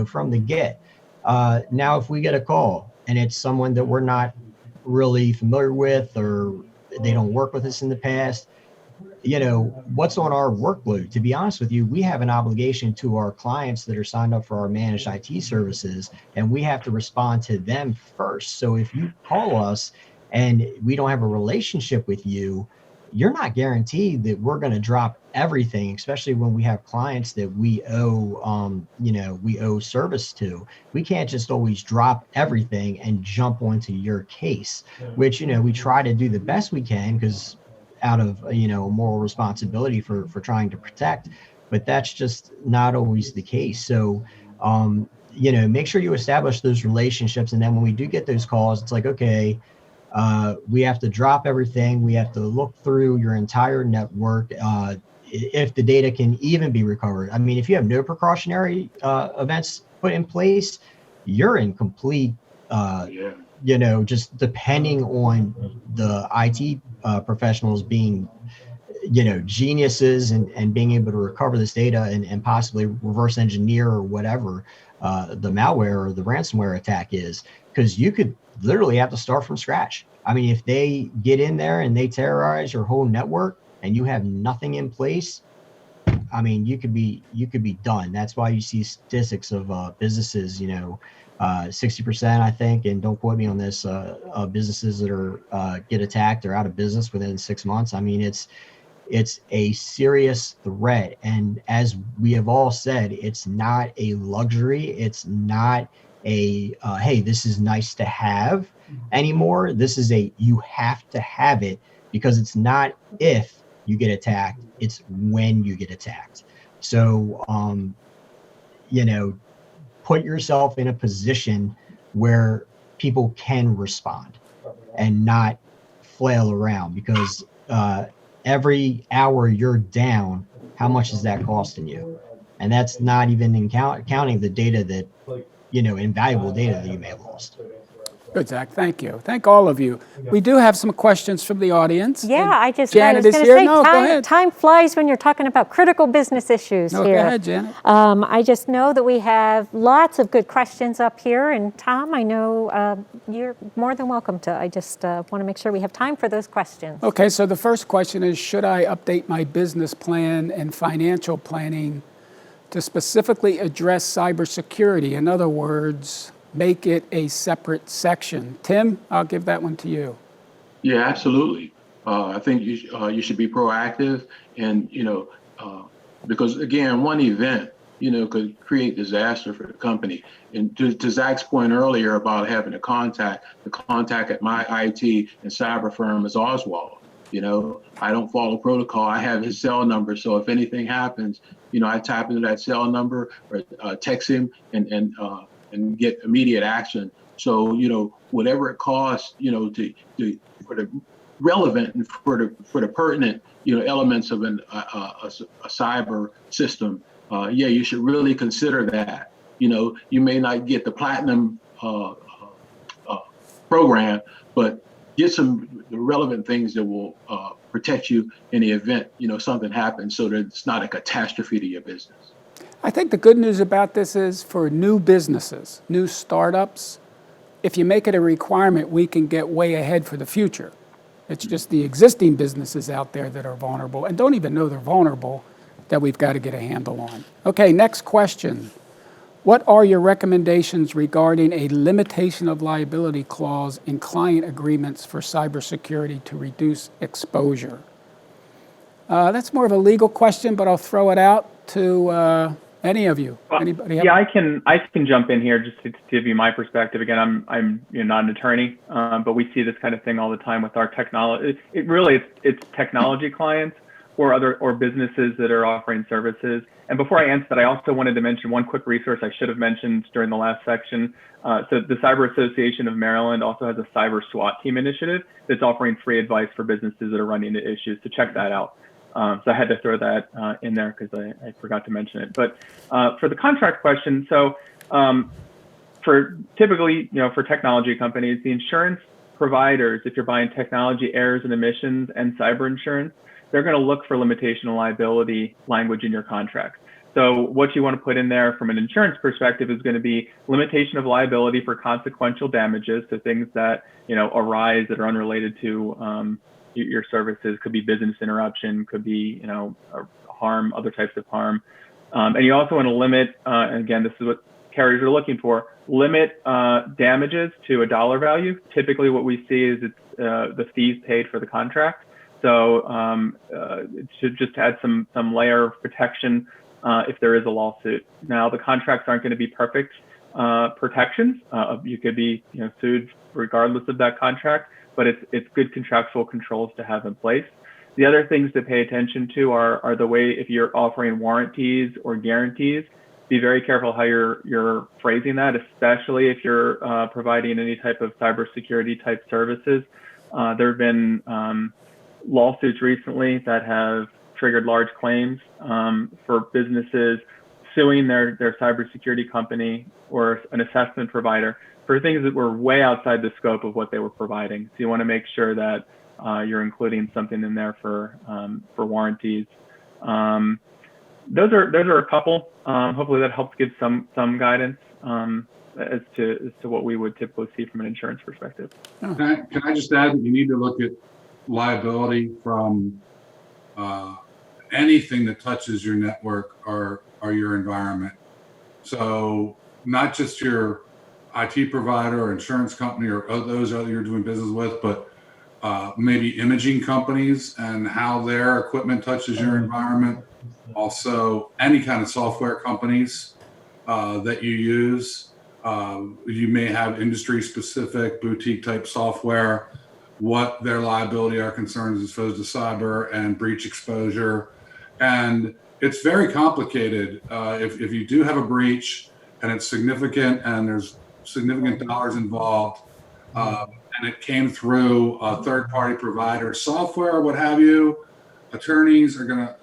from the get. Now, if we get a call and it's someone that we're not really familiar with, or they don't work with us in the past, what's on our workload? To be honest with you, we have an obligation to our clients that are signed up for our managed IT services, and we have to respond to them first. So if you call us and we don't have a relationship with you, you're not guaranteed that we're going to drop everything, especially when we have clients that we owe service to. We can't just always drop everything and jump onto your case, which, we try to do the best we can, because out of moral responsibility for trying to protect, but that's just not always the case. So make sure you establish those relationships, and then when we do get those calls, it's like, okay, We have to drop everything. We have to look through your entire network. If the data can even be recovered. I mean, if you have no precautionary events put in place, you're in complete, just depending on the IT professionals being, geniuses and being able to recover this data and possibly reverse engineer or whatever the malware or the ransomware attack is, because you could literally have to start from scratch. I mean, if they get in there and they terrorize your whole network and you have nothing in place, I mean, you could be done. That's why you see statistics of businesses, 60%, I think, and don't quote me on this, businesses that are get attacked or out of business within 6 months. I mean, it's a serious threat. And as we have all said, it's not a luxury. It's not a, hey, this is nice to have anymore. This is you have to have it, because it's not if you get attacked, it's when you get attacked. So, put yourself in a position where people can respond and not flail around, because every hour you're down, how much is that costing you? And that's not even counting the data that, invaluable data that you may have lost. Good, Zach. Thank you. Thank all of you. We do have some questions from the audience. Yeah, And I was Janet going is to here. say, No, go ahead. time flies when you're talking about critical business issues No, here. go ahead, Janet. I just know that we have lots of good questions up here. And Tom, I know you're more than welcome to. I just want to make sure we have time for those questions. Okay, so the first question is, should I update my business plan and financial planning to specifically address cybersecurity? In other words, make it a separate section. Tim, I'll give that one to you. Yeah, absolutely. I think you should be proactive, and because again, one event could create disaster for the company. And to Zach's point earlier about having the contact at my IT and cyber firm is Oswald. I don't follow protocol. I have his cell number, so if anything happens, I tap into that cell number or text him and get immediate action. So, whatever it costs, for the relevant and for the pertinent, elements of a cyber system, you should really consider that. You may not get the platinum program, but get the relevant things that will protect you in the event, something happens, so that it's not a catastrophe to your business. I think the good news about this is for new businesses, new startups, if you make it a requirement, we can get way ahead for the future. It's just the existing businesses out there that are vulnerable and don't even know they're vulnerable that we've got to get a handle on. Okay, next question. What are your recommendations regarding a limitation of liability clause in client agreements for cybersecurity to reduce exposure? That's more of a legal question, but I'll throw it out to any of you. Anybody? Yeah, I can jump in here just to give you my perspective. Again, I'm not an attorney, but we see this kind of thing all the time with our technology. It's technology clients or businesses that are offering services. And before I answer that, I also wanted to mention one quick resource I should have mentioned during the last section. So the Cyber Association of Maryland also has a cyber SWAT team initiative that's offering free advice for businesses that are running into issues. So check that out. So I had to throw that in there because I forgot to mention it. But for the contract question, so for typically, for technology companies, the insurance providers, if you're buying technology errors and emissions and cyber insurance, they're going to look for limitation of liability language in your contract. So what you want to put in there from an insurance perspective is going to be limitation of liability for consequential damages, so things that arise that are unrelated to your services. Could be business interruption, could be harm, other types of harm, and you also want to limit. And again, this is what carriers are looking for: limit damages to a dollar value. Typically, what we see is it's the fees paid for the contract. So it should just add some layer of protection if there is a lawsuit. Now, the contracts aren't going to be perfect protections. You could be sued regardless of that contract, but it's good contractual controls to have in place. The other things to pay attention to are the way, if you're offering warranties or guarantees, be very careful how you're phrasing that, especially if you're providing any type of cybersecurity type services. There have been lawsuits recently that have triggered large claims for businesses suing their cybersecurity company or an assessment provider for things that were way outside the scope of what they were providing. So you want to make sure that you're including something in there for warranties. Those are a couple. Hopefully that helps give some guidance as to what we would typically see from an insurance perspective. Can I just add that you need to look at liability from anything that touches your network or your environment. So not just your IT provider or insurance company or those other you're doing business with, but maybe imaging companies and how their equipment touches your environment. Also, any kind of software companies that you use. You may have industry-specific boutique type software, what their liability are concerns as opposed to cyber and breach exposure. And it's very complicated. If you do have a breach and it's significant and there's significant dollars involved, and it came through a third-party provider software, what have you, attorneys are going to,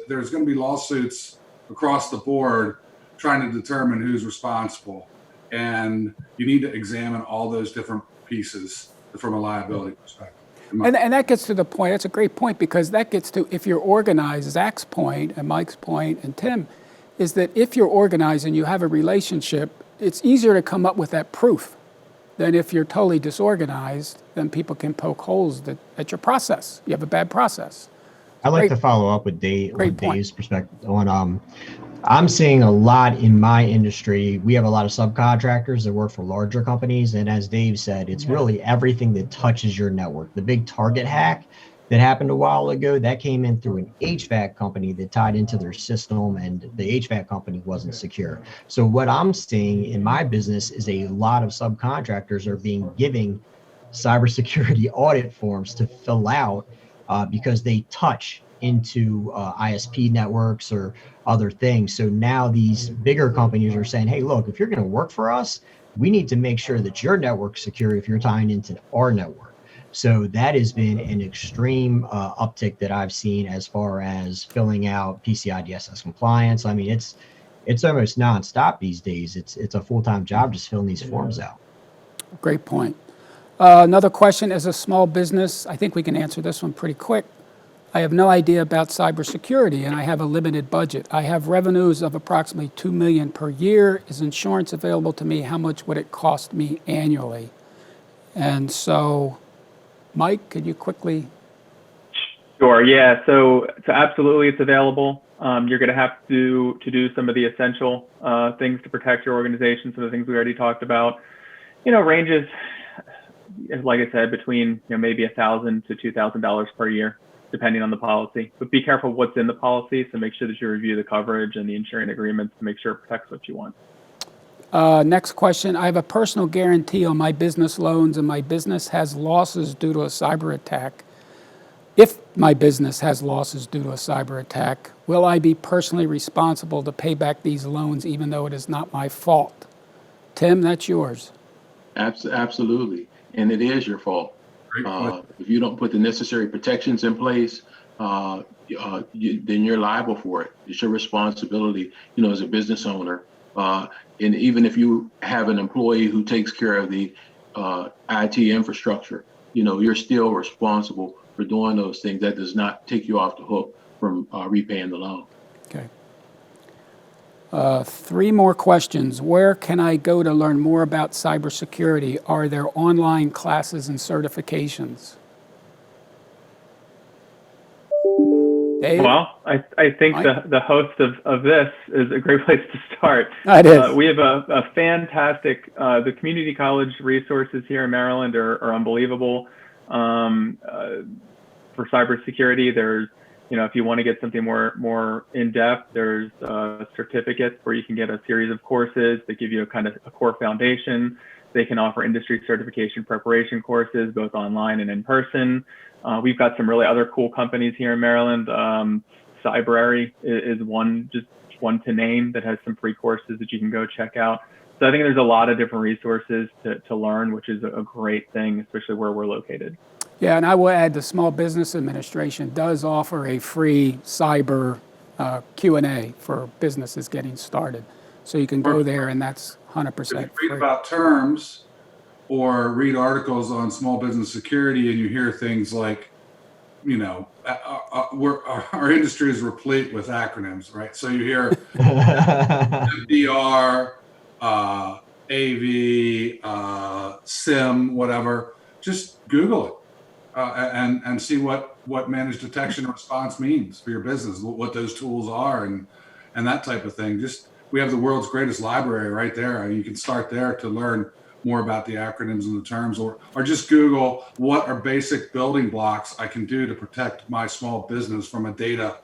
there's going to be lawsuits across the board trying to determine who's responsible. And you need to examine all those different pieces from a liability perspective. And that gets to the point, that's a great point, because that gets to, if you're organized, Zach's point and Mike's point and Tim, is that if you're organized and you have a relationship, it's easier to come up with that proof than if you're totally disorganized, then people can poke holes at your process. You have a bad process. I'd like to follow up with Great point. Dave's perspective on, I'm seeing a lot in my industry. We have a lot of subcontractors that work for larger companies. And as Dave said, it's really everything that touches your network. The big Target hack that happened a while ago, that came in through an HVAC company that tied into their system, and the HVAC company wasn't secure. So what I'm seeing in my business is a lot of subcontractors are being given cybersecurity audit forms to fill out because they touch into ISP networks or other things. So now these bigger companies are saying, hey, look, if you're going to work for us, we need to make sure that your network's secure if you're tying into our network. So that has been an extreme uptick that I've seen as far as filling out PCI DSS compliance. I mean, it's almost nonstop these days. It's a full-time job just filling these forms out. Great point. Another question, as a small business, I think we can answer this one pretty quick. I have no idea about cybersecurity and I have a limited budget. I have revenues of approximately $2 million per year. Is insurance available to me? How much would it cost me annually? And so, Mike, could you quickly? Sure. Yeah. So absolutely, it's available. You're going to have to do some of the essential things to protect your organization. Some of the things we already talked about. Ranges, like I said, between maybe $1,000 to $2,000 per year, depending on the policy. But be careful what's in the policy. So make sure that you review the coverage and the insuring agreements to make sure it protects what you want. Next question. I have a personal guarantee on my business loans and my business has losses due to a cyber attack. If my business has losses due to a cyber attack, will I be personally responsible to pay back these loans even though it is not my fault? Tim, that's yours. Absolutely. And it is your fault. If you don't put the necessary protections in place, then you're liable for it. It's your responsibility, as a business owner. And even if you have an employee who takes care of the IT infrastructure, you're still responsible for doing those things. That does not take you off the hook from repaying the loan. Okay. 3 more questions. Where can I go to learn more about cybersecurity? Are there online classes and certifications? Dave? Well, I think the host of this is a great place to start. It is. We have a fantastic, the community college resources here in Maryland are unbelievable for cybersecurity. There's, if you want to get something more in depth, there's certificates where you can get a series of courses that give you a core foundation. They can offer industry certification preparation courses, both online and in person. We've got some really other cool companies here in Maryland. Cybrary is one to name that has some free courses that you can go check out. So I think there's a lot of different resources to learn, which is a great thing, especially where we're located. Yeah, and I will add the Small Business Administration does offer a free cyber Q&A for businesses getting started. So you can go there, and that's 100% If you read free. about terms or read articles on small business security and you hear things like, you know, our industry is replete with acronyms, right? So you hear MDR, AV, SIM, whatever. Just Google it and see what managed detection and response means for your business, what those tools are, and that type of thing. We have the world's greatest library right there. I mean, you can start there to learn more about the acronyms and the terms, or just Google what are basic building blocks I can do to protect my small business from a data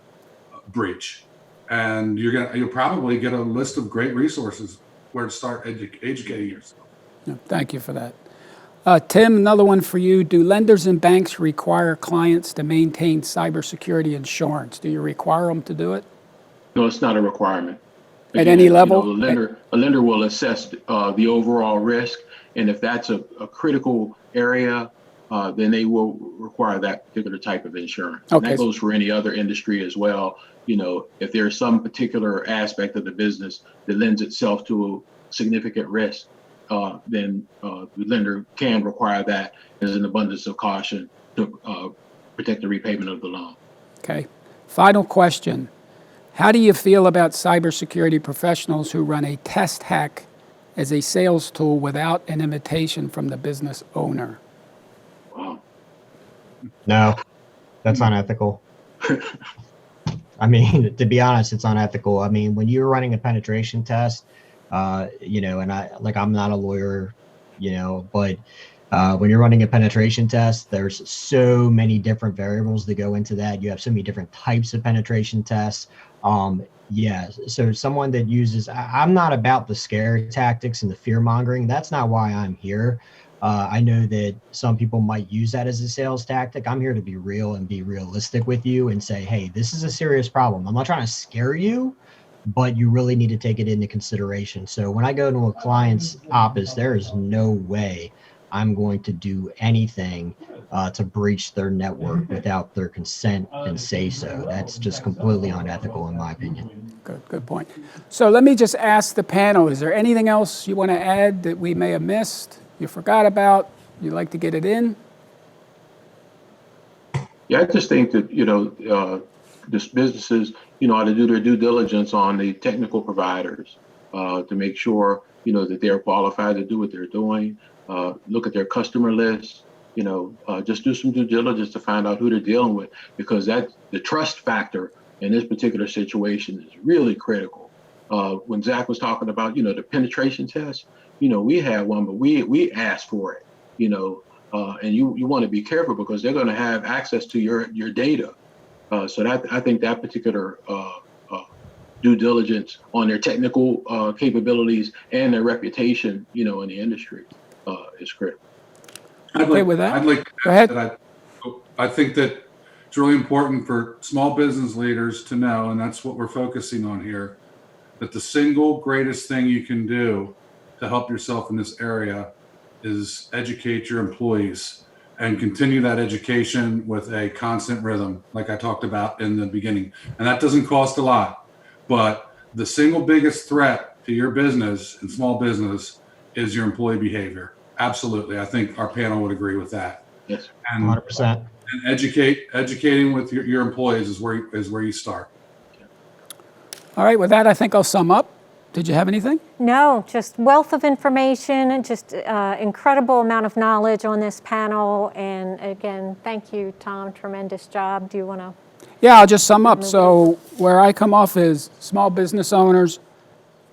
breach, and you'll probably get a list of great resources where to start educating yourself. Yeah, thank you for that. Tim, another one for you. Do lenders and banks require clients to maintain cybersecurity insurance? Do you require them to do it? No, it's not a requirement. At any level? A lender will assess the overall risk, and if that's a critical area, then they will require that particular type of insurance. Okay. And that goes for any other industry as well. You know, if there's some particular aspect of the business that lends itself to a significant risk, then the lender can require that as an abundance of caution to protect the repayment of the loan. Okay. Final question. How do you feel about cybersecurity professionals who run a test hack as a sales tool without an invitation from the business owner? Wow. No, that's unethical. I mean, to be honest, it's unethical. I mean, when you're running a penetration test, you know, and I'm not a lawyer, you know, but when you're running a penetration test, there's so many different variables that go into that. You have so many different types of penetration tests. Yeah, so someone that uses, I'm not about the scare tactics and the fear mongering. That's not why I'm here. I know that some people might use that as a sales tactic. I'm here to be real and be realistic with you and say, hey, this is a serious problem. I'm not trying to scare you, but you really need to take it into consideration. So when I go to a client's office, there is no way I'm going to do anything to breach their network without their consent and say so. That's just completely unethical in my opinion. Good point. So let me just ask the panel, is there anything else you want to add that we may have missed, you forgot about, you'd like to get it in? Yeah, I just think that, you know, this businesses, you know, ought to do their due diligence on the technical providers to make sure, you know, that they're qualified to do what they're doing. Look at their customer list, you know, just do some due diligence to find out who they're dealing with, because the trust factor in this particular situation is really critical. When Zach was talking about, you know, the penetration test, you know, we had one, but we asked for it, you know, and you want to be careful because they're going to have access to your data. So I think that particular due diligence on their technical capabilities and their reputation, you know, in the industry is critical. With that? I'd like to Go ahead. that I think that it's really important for small business leaders to know, and that's what we're focusing on here, that the single greatest thing you can do to help yourself in this area is educate your employees and continue that education with a constant rhythm, like I talked about in the beginning. And that doesn't cost a lot, but the single biggest threat to your business and small business is your employee behavior. Absolutely. I think our panel would agree with that. Yes. And 100%. And educating with your employees is where you start. All right, with that, I think I'll sum up. Did you have anything? No, just wealth of information and just incredible amount of knowledge on this panel. And again, thank you, Tom. Tremendous job. Do you want to? Yeah, I'll just sum up. So where I come off is small business owners,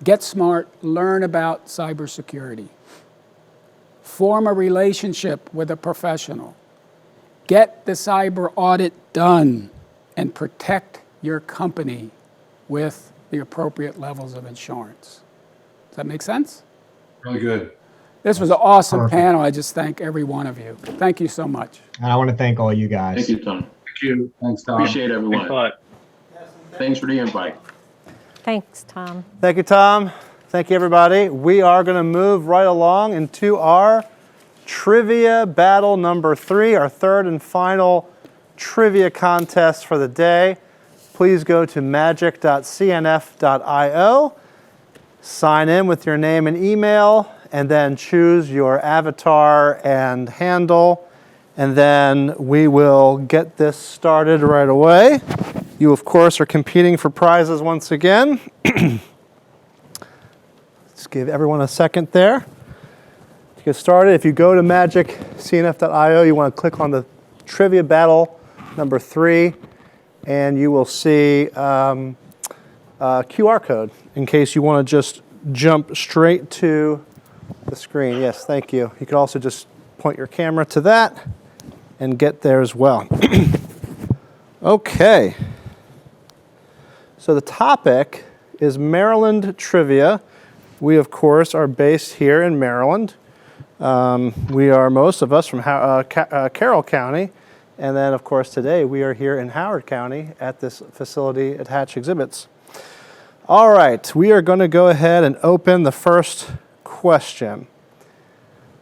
get smart, learn about cybersecurity. Form a relationship with a professional. Get the cyber audit done and protect your company with the appropriate levels of insurance. Does that make sense? Really good. This was an awesome Perfect. panel. I just thank every one of you. Thank you so much. And I want to thank all you guys. Thank you, Tom. Thank you. Thanks, Tom. Appreciate everyone. Thanks a lot. Thanks for the invite. Thanks, Tom. Thank you, Tom. Thank you, everybody. We are going to move right along into our trivia battle number 3, our third and final trivia contest for the day. Please go to magic.cnf.io, sign in with your name and email, and then choose your avatar and handle, and then we will get this started right away. You, of course, are competing for prizes once again. Let's give everyone a second there to get started. If you go to magiccnf.io, you want to click on the trivia battle number 3, and you will see a QR code in case you want to just jump straight to the screen. Yes, thank you. You could also just point your camera to that and get there as well. Okay. So the topic is Maryland trivia. We, of course, are based here in Maryland. We are, most of us, from Carroll County. And then, of course, today we are here in Howard County at this facility at Hatch Exhibits. All right, we are going to go ahead and open the first question.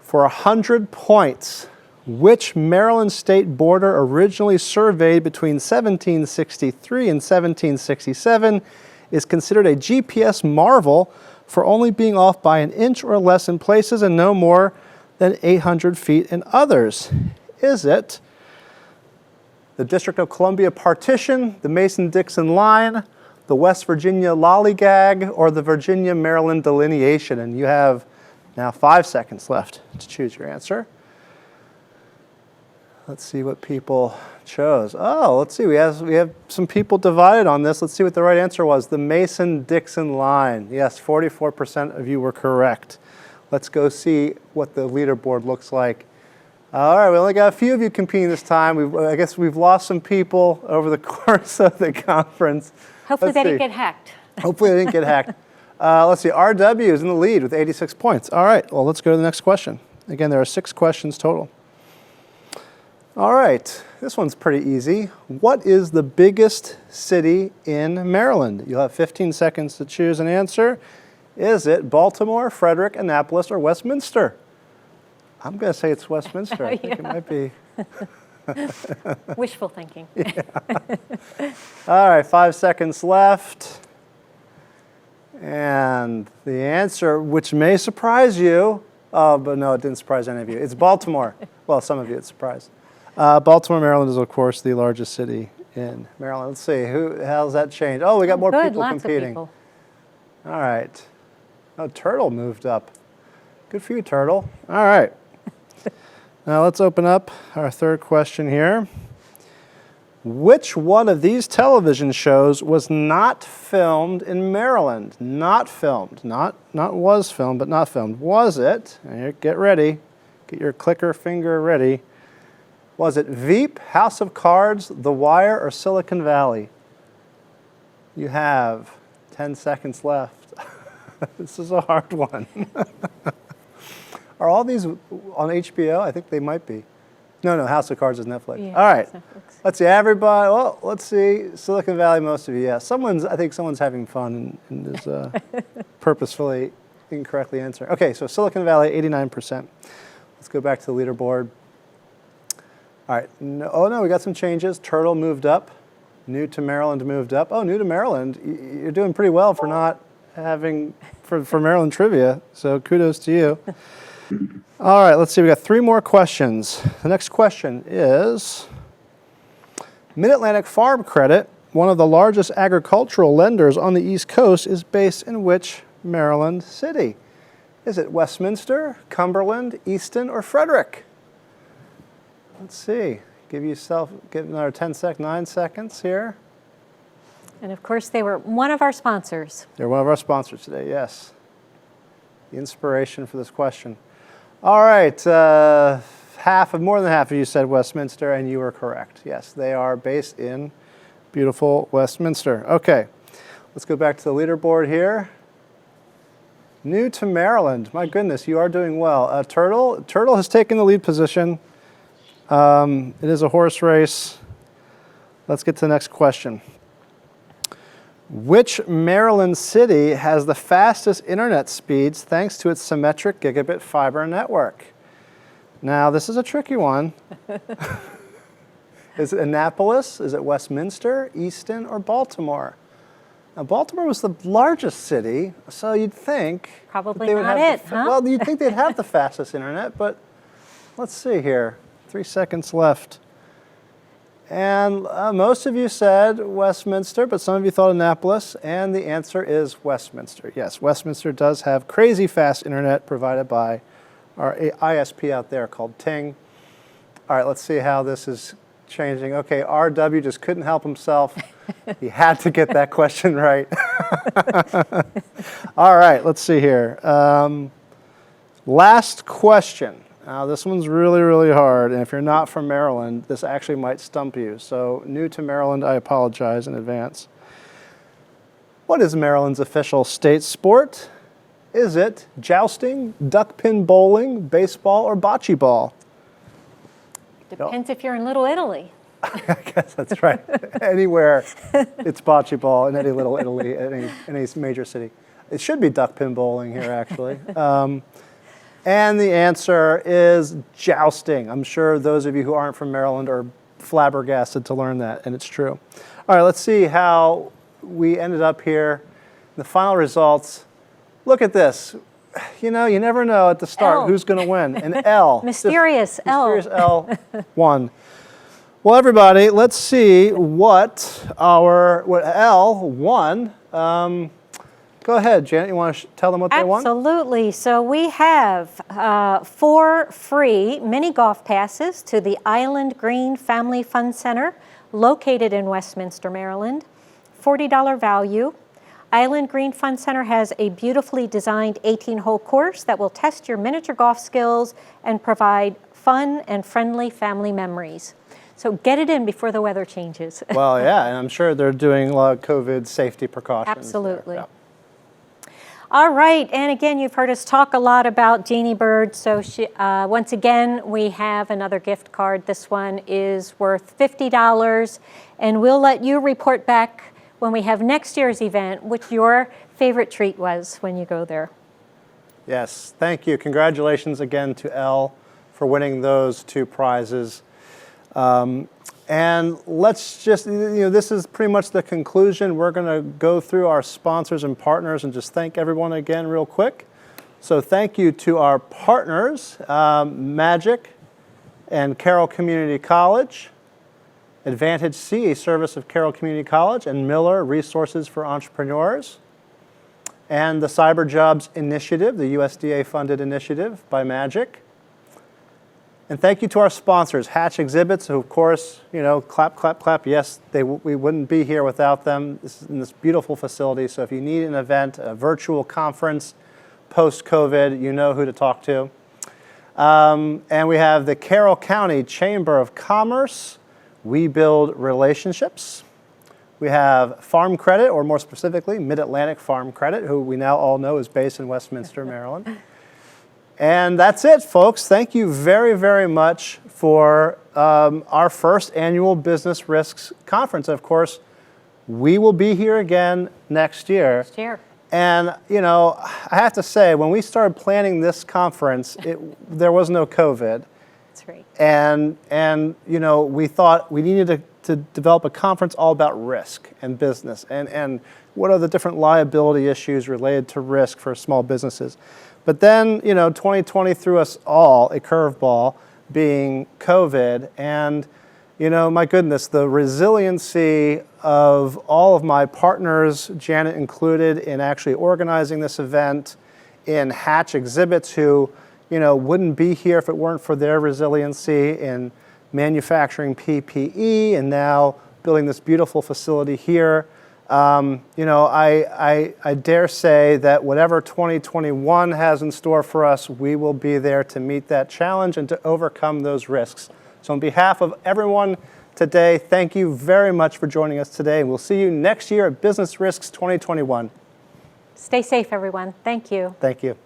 For 100 points, which Maryland state border originally surveyed between 1763 and 1767 is considered a GPS marvel for only being off by an inch or less in places and no more than 800 feet in others? Is it the District of Columbia partition, the Mason-Dixon line, the West Virginia lollygag, or the Virginia-Maryland delineation? And you have now 5 seconds left to choose your answer. Let's see what people chose. Oh, let's see. We have some people divided on this. Let's see what the right answer was. The Mason-Dixon line. Yes, 44% of you were correct. Let's go see what the leaderboard looks like. All right, we only got a few of you competing this time. I guess we've lost some people over the course of the conference. Hopefully they didn't get hacked. Hopefully they didn't get hacked. Let's see. RW is in the lead with 86 points. All right, well, let's go to the next question. Again, there are 6 questions total. All right, this one's pretty easy. What is the biggest city in Maryland? You'll have 15 seconds to choose an answer. Is it Baltimore, Frederick, Annapolis, or Westminster? I'm going to say it's Westminster. I think it might be. Wishful thinking. All right, 5 seconds left. And the answer, which may surprise you, but no, it didn't surprise any of you. It's Baltimore. Well, some of you it surprised. Baltimore, Maryland is, of course, the largest city in Maryland. Let's see, how's that changed? Oh, we got more people Lots competing. of people. All right. Oh, Turtle moved up. Good for you, Turtle. All right. Now let's open up our third question here. Which one of these television shows was not filmed in Maryland? Not filmed. Not was filmed, but not filmed. Was it? Here, get ready. Get your clicker finger ready. Was it Veep, House of Cards, The Wire, or Silicon Valley? You have 10 seconds left. This is a hard one. Are all these on HBO? I think they might be. No, House of Cards is Netflix. Yeah, all right. Netflix. Let's see, everybody. Well, let's see. Silicon Valley, most of you, yeah. I think someone's having fun and is purposefully incorrectly answering. Okay, so Silicon Valley, 89%. Let's go back to the leaderboard. All right. No, we got some changes. Turtle moved up. New to Maryland moved up. Oh, new to Maryland. You're doing pretty well for not having, for Maryland trivia, so kudos to you. All right, let's see. We got 3 more questions. The next question is, Mid-Atlantic Farm Credit, one of the largest agricultural lenders on the East Coast, is based in which Maryland city? Is it Westminster, Cumberland, Easton, or Frederick? Let's see. Give another 9 seconds here. And of course, they were one of our sponsors. They're one of our sponsors today, yes. The inspiration for this question. All right, more than half of you said Westminster, and you were correct. Yes, they are based in beautiful Westminster. Okay, let's go back to the leaderboard here. New to Maryland. My goodness, you are doing well. Turtle has taken the lead position. It is a horse race. Let's get to the next question. Which Maryland city has the fastest internet speeds thanks to its symmetric gigabit fiber network? Now, this is a tricky one. Is it Annapolis? Is it Westminster, Easton, or Baltimore? Now, Baltimore was the largest city, so you'd think Probably they would not have it, huh? Well, you'd think they'd have the fastest internet, but let's see here. 3 seconds left. And most of you said Westminster, but some of you thought Annapolis, and the answer is Westminster. Yes, Westminster does have crazy fast internet provided by our ISP out there called Ting. All right, let's see how this is changing. Okay, RW just couldn't help himself. He had to get that question right. All right, let's see here. Last question. Now, this one's really, really hard, and if you're not from Maryland, this actually might stump you. So, new to Maryland, I apologize in advance. What is Maryland's official state sport? Is it jousting, duck pin bowling, baseball, or bocce ball? Depends if you're in Little Italy. I guess that's right. Anywhere, it's bocce ball in any Little Italy, any major city. It should be duck pin bowling here, actually. And the answer is jousting. I'm sure those of you who aren't from Maryland are flabbergasted to learn that, and it's true. All right, let's see how we ended up here. The final results. Look at this. You know, you never know at the start L. who's going to win. An L. Mysterious L. Mysterious L won. Well, everybody, let's see what L won. Go ahead, Janet. You want to tell them what they won? Absolutely. So we have 4 free mini golf passes to the Island Green Family Fun Center located in Westminster, Maryland. $40 value. Island Green Fun Center has a beautifully designed 18-hole course that will test your miniature golf skills and provide fun and friendly family memories. So get it in before the weather changes. Well, yeah, and I'm sure they're doing a lot of COVID safety precautions. Absolutely. There. All right, and again, you've heard us talk a lot about Jeannie Bird. So once again, we have another gift card. This one is worth $50, and we'll let you report back when we have next year's event what your favorite treat was when you go there. Yes, thank you. Congratulations again to Elle for winning those 2 prizes. And let's just, this is pretty much the conclusion. We're going to go through our sponsors and partners and just thank everyone again real quick. So thank you to our partners, Magic and Carroll Community College, Advantage C, a service of Carroll Community College, and Miller, Resources for Entrepreneurs, and the Cyber Jobs Initiative, the USDA-funded initiative by Magic. And thank you to our sponsors, Hatch Exhibits, who, of course, clap, clap, clap. Yes, we wouldn't be here without them. This is in this beautiful facility. So if you need an event, a virtual conference, post-COVID, you know who to talk to. And we have the Carroll County Chamber of Commerce. We build relationships. We have Farm Credit, or more specifically, Mid-Atlantic Farm Credit, who we now all know is based in Westminster, Maryland. And that's it, folks. Thank you very, very much for our first annual Business Risks Conference. Of course, we will be here again next year. Next year. And, I have to say, when we started planning this conference, there was no COVID. That's right. And we thought we needed to develop a conference all about risk and business and what are the different liability issues related to risk for small businesses. But then, 2020 threw us all a curveball, being COVID. And, my goodness, the resiliency of all of my partners, Janet included, in actually organizing this event, in Hatch Exhibits, who, wouldn't be here if it weren't for their resiliency in manufacturing PPE and now building this beautiful facility here. I dare say that whatever 2021 has in store for us, we will be there to meet that challenge and to overcome those risks. So on behalf of everyone today, thank you very much for joining us today. We'll see you next year at Business Risks 2021. Stay safe, everyone. Thank you. Thank you.